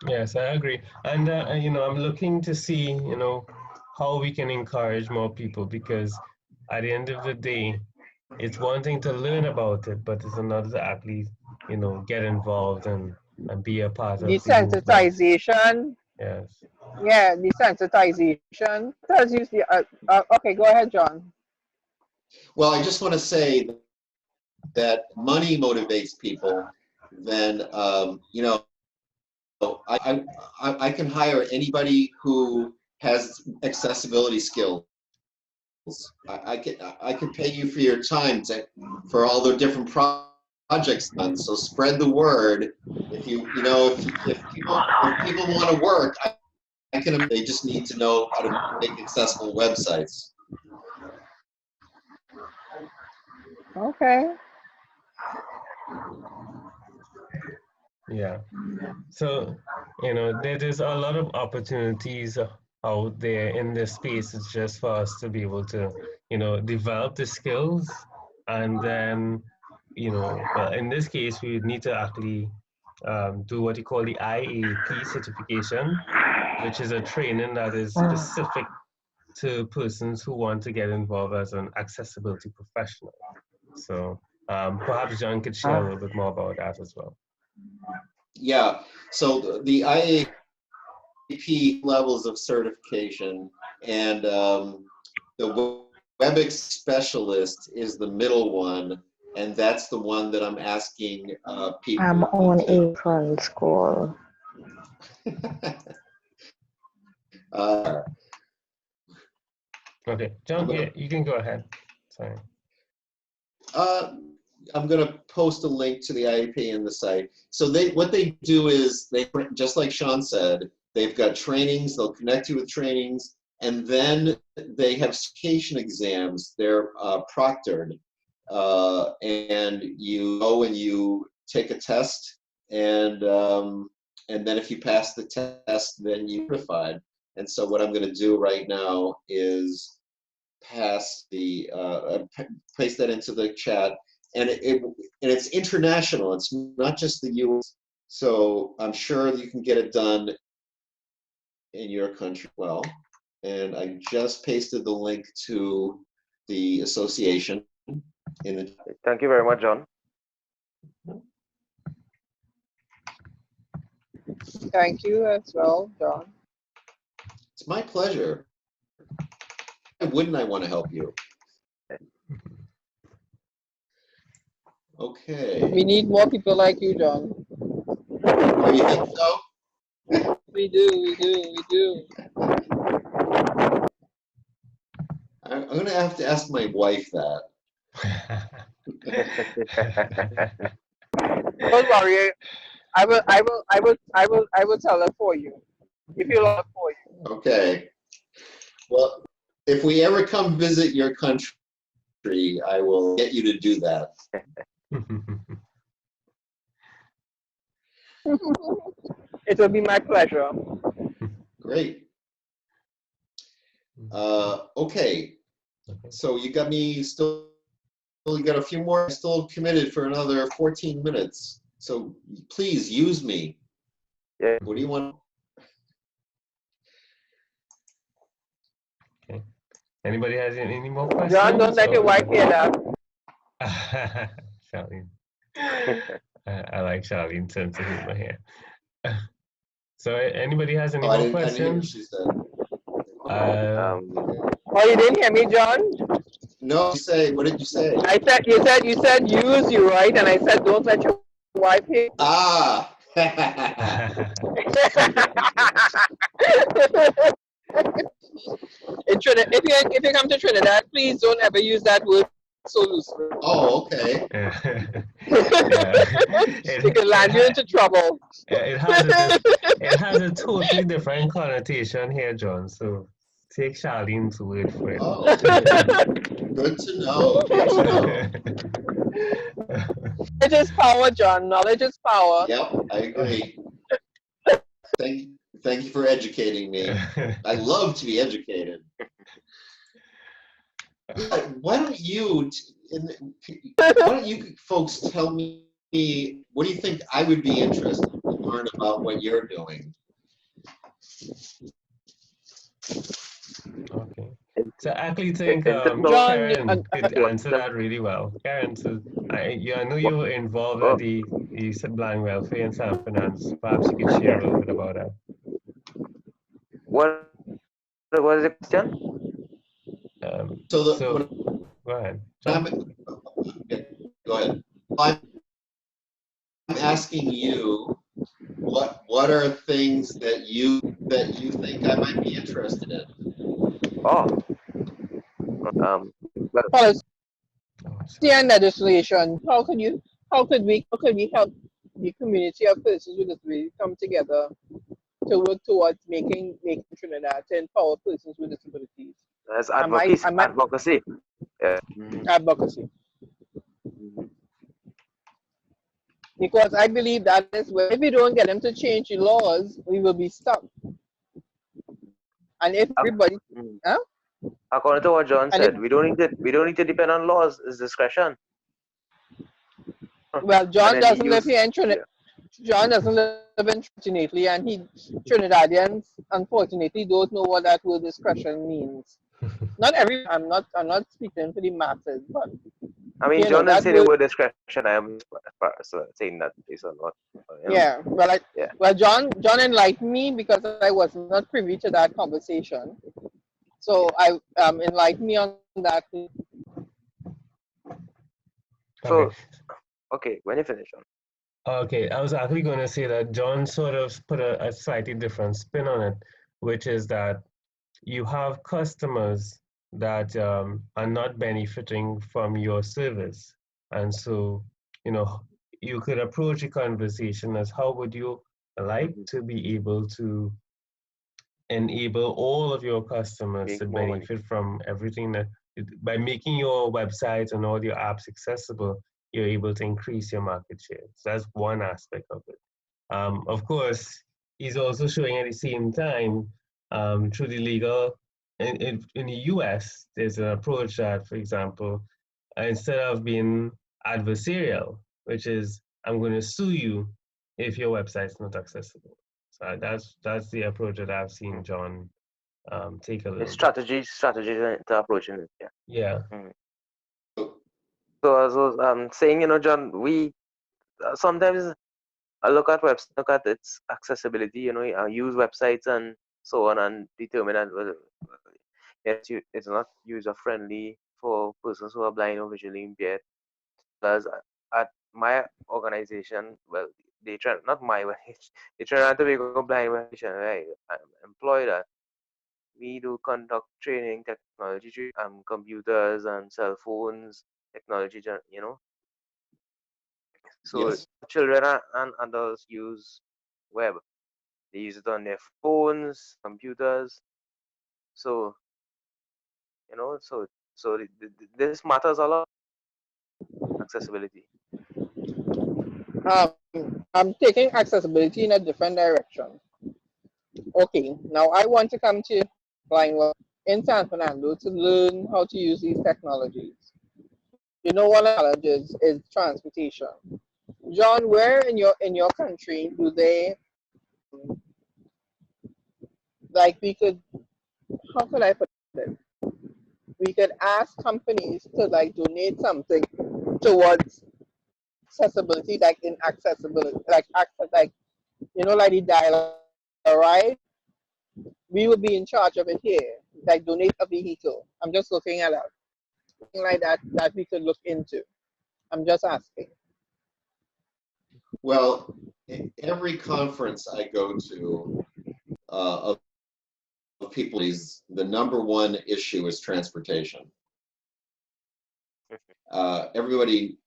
Yes, I agree. And, you know, I'm looking to see, you know, how we can encourage more people because at the end of the day, it's one thing to learn about it, but it's another to actually, you know, get involved and be a part of the movement. Desensitization, Yes. yeah, desensitization. Does usually okay, go ahead, John. Well, I just want to say that money motivates people, then you know, I can hire anybody who has accessibility skills. I can pay you for your time for all the different projects done. So spread the word. If people want to work, I can. They just need to know how to make accessible websites. Okay. Yeah. So, you know, there's a lot of opportunities out there in this space. It's just for us to be able to, you know, develop the skills and then, you know, well, in this case, we would need to actually do what you call the IAP certification, which is a training that is specific to persons who want to get involved as an accessibility professional. So perhaps John could share a little bit more about that as well. Yeah. So the IAP levels of certification, and the WebEx specialist is the middle one, and that's the one that I'm asking people I'm on to. Apron School. Okay, John, yeah, you can go ahead. Sorry. I'm going to post a link to the IEP in the site. So what they do is they, just like Sean said, they've got trainings. They'll connect you with trainings, and then they have certification exams. They're proctored, and you go and you take a test, and then if you pass the test, then you're certified. And so what I'm going to do right now is paste that into the chat, and it's international. It's not just the U.S. So I'm sure you can get it done in your country well. And I just pasted the link to the association in the. Thank you very much, John. Thank you as well, John. It's my pleasure. Why wouldn't I want to help you? Okay. We need more people like you, John. Oh, you think so? We do. I'm going to have to ask my wife that. Don't worry. I will tell her for you. If you love for you. Okay. Well, if we ever come visit your country, I will get you to do that. It will be my pleasure. Great. Okay. So you got me still, you got a few more, still committed for another 14 minutes. So please use me. Yeah. What do you want? Okay. Anybody has any more questions? John, don't let your wife hear that. Charlene. I like Charlene's sense of humor here. So anybody has any more I didn't hear what questions? she said. Oh, you didn't hear me, John? No, you say, what did you say? You said use you, right? And I said don't let your wife hear. Ah. If you come to Trinidad, please don't ever use that word so loosely. Oh, okay. It can land you into trouble. It has a totally different connotation here, John. So take Charlene's word for it. Oh, good to know. Good to know. Knowledge is power, John. Knowledge is power. Yep, I agree. Thank you for educating me. I love to be educated. Why don't you folks tell me, what do you think I would be interested to learn about what you're doing? Okay. So I actually think John, Karen could answer that really well. Karen, so I know you were involved at the blind welfare in San Fernando. Perhaps you could share a little bit about that. What was the question? Go ahead. Go ahead. I'm asking you, what are things that you think I might be interested in? Oh, policy and legislation. How could we help the community of persons with disabilities come together to work towards making Trinidad to empower persons with disabilities? That's advocacy. Yeah. Advocacy. Because I believe that is where, if we don't get them to change the laws, we will be stuck. And if everybody, according to what John said, we don't need to depend on laws. It's discretion. Well, John doesn't live here in Trinidad. John doesn't live in Trinidad, and Trinidadians unfortunately don't know what that word discretion means. Not every. I'm not speaking for the masses, but I mean, John didn't say the word discretion. I am saying that based on what. Yeah. Well, John enlightened me because I was not privy to that conversation. So I enlightened me on that. So, Okay. okay, when you finish, John. Okay, I was actually going to say that John sort of put a slightly different spin on it, which is that you have customers that are not benefiting from your service. And so, you know, you could approach a conversation as how would you like Mhm. to be able to enable all of your customers Make to more money. benefit from everything that by making your website and all your apps accessible, you're able to increase your market share. So that's one aspect of it. Of course, he's also showing at the same time through the legal, in the US, there's an approach that, for example, instead of being adversarial, which is I'm going to sue you if your website's not accessible. So that's the approach that I've seen John take a little bit. Strategies to approaching it. Yeah. Yeah. Mhm. So as I was saying, John, we sometimes I look at its accessibility. I use websites and so on, and determine that it's not user friendly for persons who are blind or visually impaired. Because at my organization, well, they try not my they try not to make a blind organization. Right? I'm employed at. We do conduct training, technology, computers and cell phones, technology. So Yes. children and adults use web. They use it on their phones, computers. So this matters a lot. Accessibility. Um, I'm taking accessibility in a different direction. Okay, now I want to come to blind world in San Fernando to learn how to use these technologies. You know, one of the challenges is transportation. John, where in your country do they like we could how could I put it? We could ask companies to like donate something towards accessibility, like in accessibility, like access, like like the dial ride. We would be in charge of it here, like donate a vehicle. I'm just looking at that, something like that we could look into. I'm just asking. Well, every conference I go to of people, the number one issue is transportation. Everybody,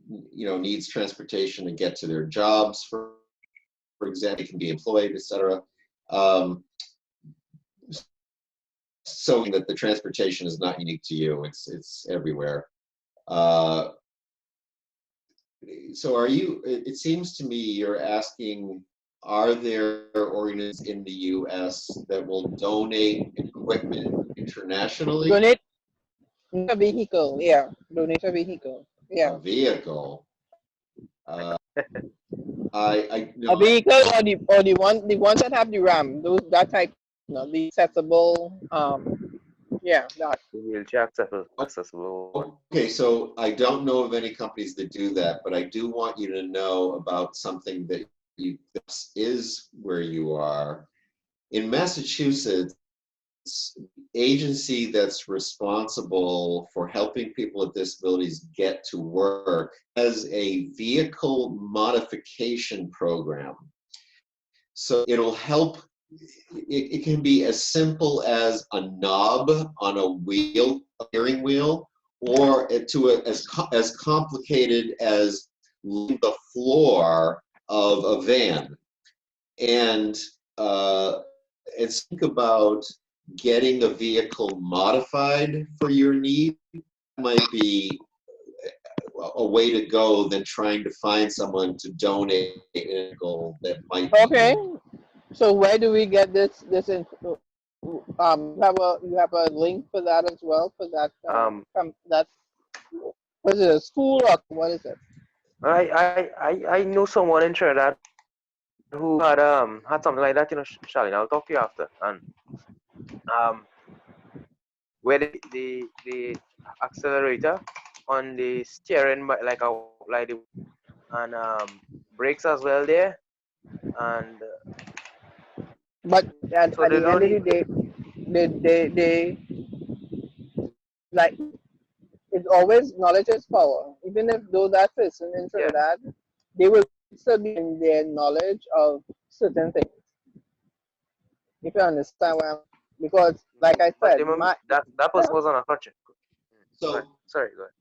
needs transportation to get to their jobs, for example, can be employed, etc. So that the transportation is not unique to you; it's everywhere. Uh, so, are you? It seems to me you're asking: are there organizations in the U.S. that will donate equipment internationally? Donate a vehicle, yeah. Donate a vehicle, A yeah. vehicle. A No, vehicle or the ones that have the RAM, those that type, the accessible, yeah, that. The wheelchair accessible one. okay, so I don't know of any companies that do that, but I do want you to know about something that is where you are. In Massachusetts, agency that's responsible for helping people with disabilities get to work has a vehicle modification program. So it'll help. It can be as simple as a knob on a steering wheel, or as complicated as the floor of a van. And think about getting a vehicle modified for your need. Might be a way to go than trying to find someone to donate a vehicle that might be Okay, unique. so where do we get this info? You have a link for that as well for that that what is it, a school or what is it? I know someone in Trinidad who had something like that. Charlene, I'll talk to you after. And where the accelerator on the steering, like the and brakes as well there, and But so at there's the end of only the day, they like it's always knowledge is power. Even if though that person in Yeah. Trinidad, they will still be in their knowledge of certain things. If you understand what I'm, because like I But said, remember my that person was on a contract. Go ahead. So Sorry, go ahead.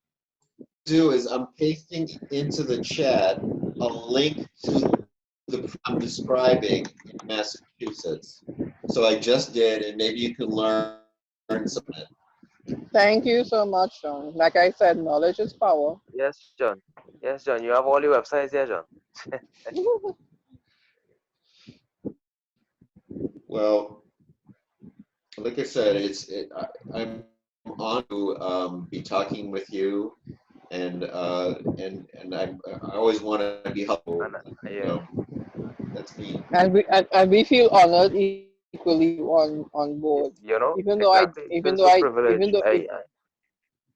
do is I'm pasting into the chat a link to the I'm describing in Massachusetts. So I just did, and maybe you can learn something. thank you so much, John. Like I said, knowledge is power. Yes, John. Yes, John. You have all your websites there, John. Well, like I said, I'm on to be talking with you, and I always want to be helpful. And You yeah, know, that's me. And we feel honored equally on board. you know, Even though I exactly. It even feels though so I even privileged. though it,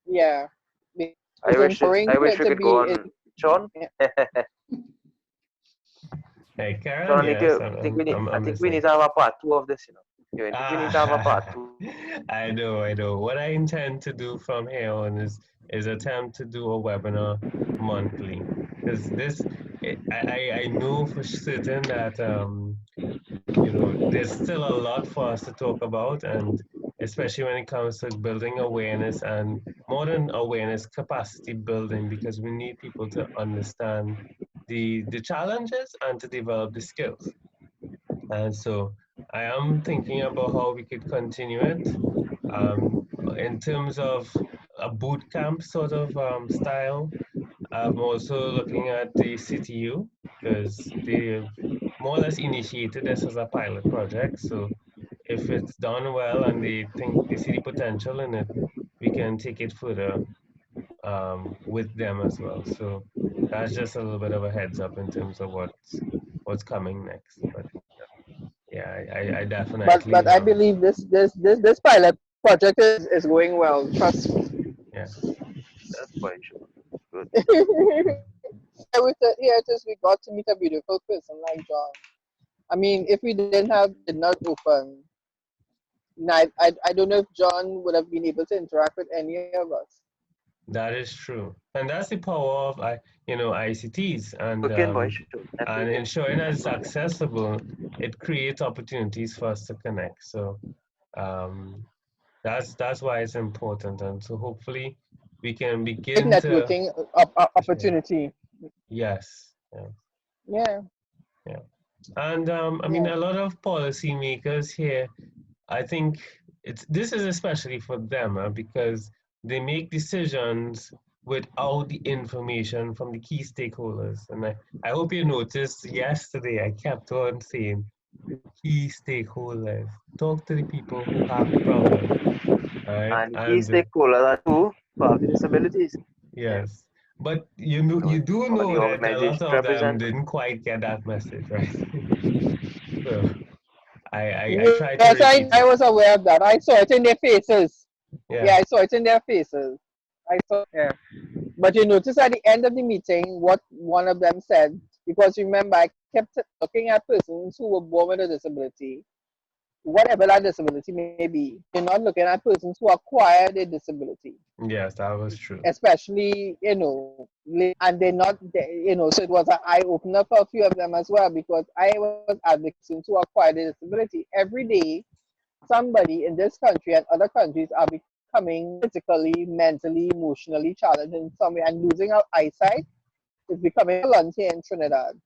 yeah, it's I empowering wish we to could go be on, Sean. Hey, Karen, Sean, yes, I I'm think we need listening. to have a part two of this. I think we need to have a part Ah, two. I know, I know. What I intend to do from here on is attempt to do a webinar monthly, because I know for certain that there's still a lot for us to talk about, and especially when it comes to building awareness and more than awareness, capacity building, because we need people to understand the challenges and to develop the skills. And so I am thinking about how we could continue it um, in terms of a boot camp sort of style. I'm also looking at the CTU because they've more or less initiated this as a pilot project. So if it's done well and they see the potential in it, we can take it further with them as well. So that's just a little bit of a heads up in terms of what's coming next. But yeah, I definitely but I believe this pilot project is going well. Trust me. yeah. That's quite sure. Good. Here it is. We got to meet a beautiful person like John. I mean, if we did not open, I don't know if John would have been able to interact with any of us. That is true, and that's the power of ICTs Working boy should. and Networking. ensuring that it's accessible. It creates opportunities for us to connect. So um, that's why it's important, and so hopefully we can Great begin to networking yeah, opportunity. yes, yeah, Yeah, yeah. And I mean, yeah. a lot of policymakers here, I think this is especially for them because they make decisions without the information from the key stakeholders. And I hope you noticed yesterday I kept on saying key stakeholders. Talk to the people who have the problem, right? And the key And stakeholders are too who have the disabilities. Yeah. yes, but you do Or the know that a lot organization of them represent. didn't quite get that message, right? So I try to Yes, repeat I it. was aware of that. I saw it in their faces. Yeah, Yeah. I saw it in their faces. I saw. Yeah. But you notice at the end of the meeting what one of them said, because remember, I kept looking at persons who were born with a disability, whatever that disability may be. You're not looking at persons who acquired a disability, Yes, that was true. especially, and they're not, so it was an eye opener for a few of them as well, because I was advocating to acquire a disability. Every day, somebody in this country and other countries are becoming physically, mentally, emotionally challenged in some way, and losing our eyesight is becoming a lot here in Trinidad.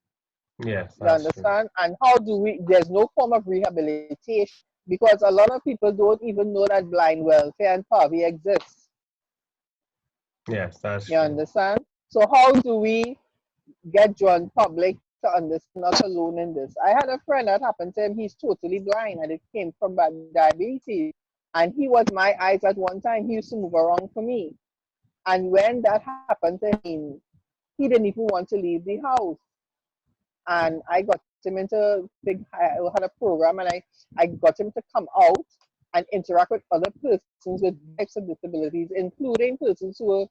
Yes, You that's true. understand? And how do we? There's no form of rehabilitation because a lot of people don't even know that blind welfare and poverty exists. Yes, that's You true. understand? So how do we get John public to understand us alone in this? I had a friend that happened to him. He's totally blind, and it came from diabetes. And he was my eyes at one time. He used to move around for me. And when that happened to him, he didn't even want to leave the house. And I got him into I had a program, and I got him to come out and interact with other persons with types of disabilities, including persons who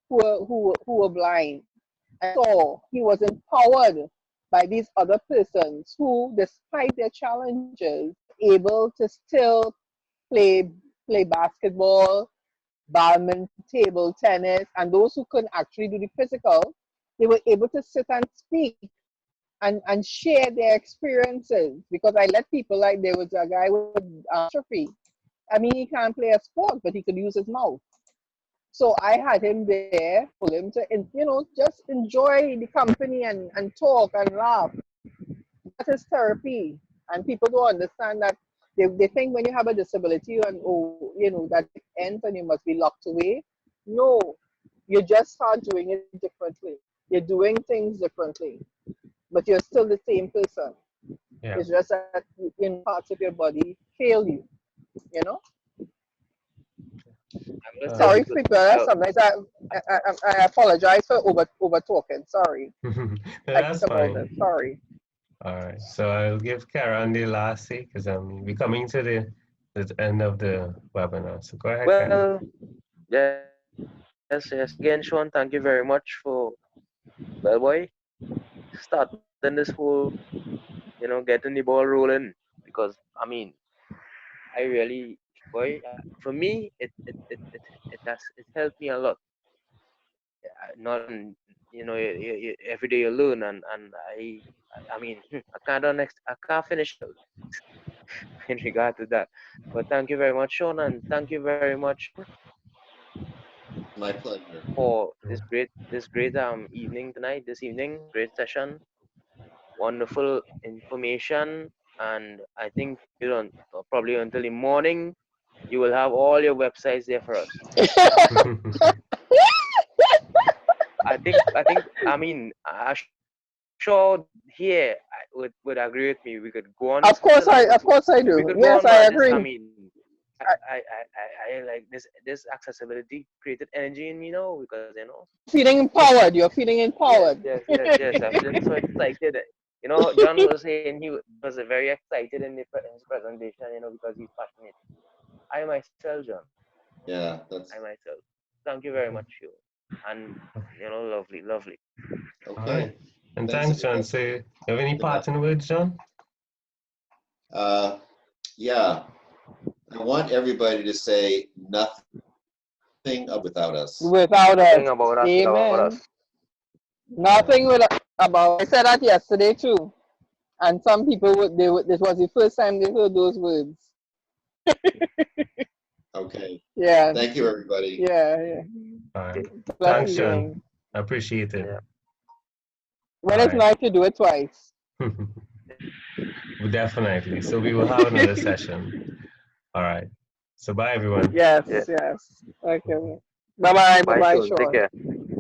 were blind. And so he was empowered by these other persons who, despite their challenges, able to still play play basketball, badminton, table tennis, and those who couldn't actually do the physical, they were able to sit and speak and share their experiences. Because I let people, like there was a guy with atrophy. I mean, he can't play a sport, but he could use his mouth. So I had him there for him to, just enjoy the company and talk and laugh. That is therapy. And people don't understand that. They think when you have a disability and, that it ends and you must be locked away. No, you just start doing it differently. You're doing things differently, but you're still the same person. Yeah. It's just that parts of your body fail you, Sorry, Flipper. Sometimes I apologize for over talking. Sorry. No, I that's about that. fine. Sorry. All right. So I'll give Karen the last say because we're coming to the end of the webinar. So go ahead, Karen. Well, yes. Again, Sean, thank you very much for, well, boy, starting this whole, getting the ball rolling. Because I mean, I really, boy, for me, it helped me a lot. Not, every day you learn, and I mean, I can't finish in regard to that. But thank you very much, Sean, and thank you very much My pleasure. for this great evening tonight. This evening, great session, wonderful information, and I think probably until the morning, you will have all your websites there for us. I mean, I'm sure here would agree with me. We could go on. Of course I do. We could go Yes, on, I man. agree. I mean, I like this accessibility created energy in me now, because Feeling empowered. You're feeling empowered. Yes. I'm feeling so excited. John was saying he was very excited in his presentation, because he's passionate. I myself, John. Yeah, that's I myself. Thank you very much, you. And lovely. okay. All right. And thanks, John. So, you have any parting words, John? Yeah, I want everybody to say nothing without us. Without Nothing us. about us, Amen. without us. Nothing about. I said that yesterday too, and some people this was the first time they heard those words. Okay. Yeah. Thank you, everybody. Yeah. All right. Bless Thanks, you. John. I appreciate it. Yeah. When it's nice to do it twice. Definitely. So we will have another session. All right. So bye, everyone. Yes. Okay. Bye, Sean. Sean. Take care.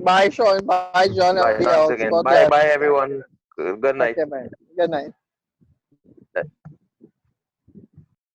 Bye, Sean. Bye, John. Bye. Thanks again. Bye, everyone. Good night. Okay, bye. Good night.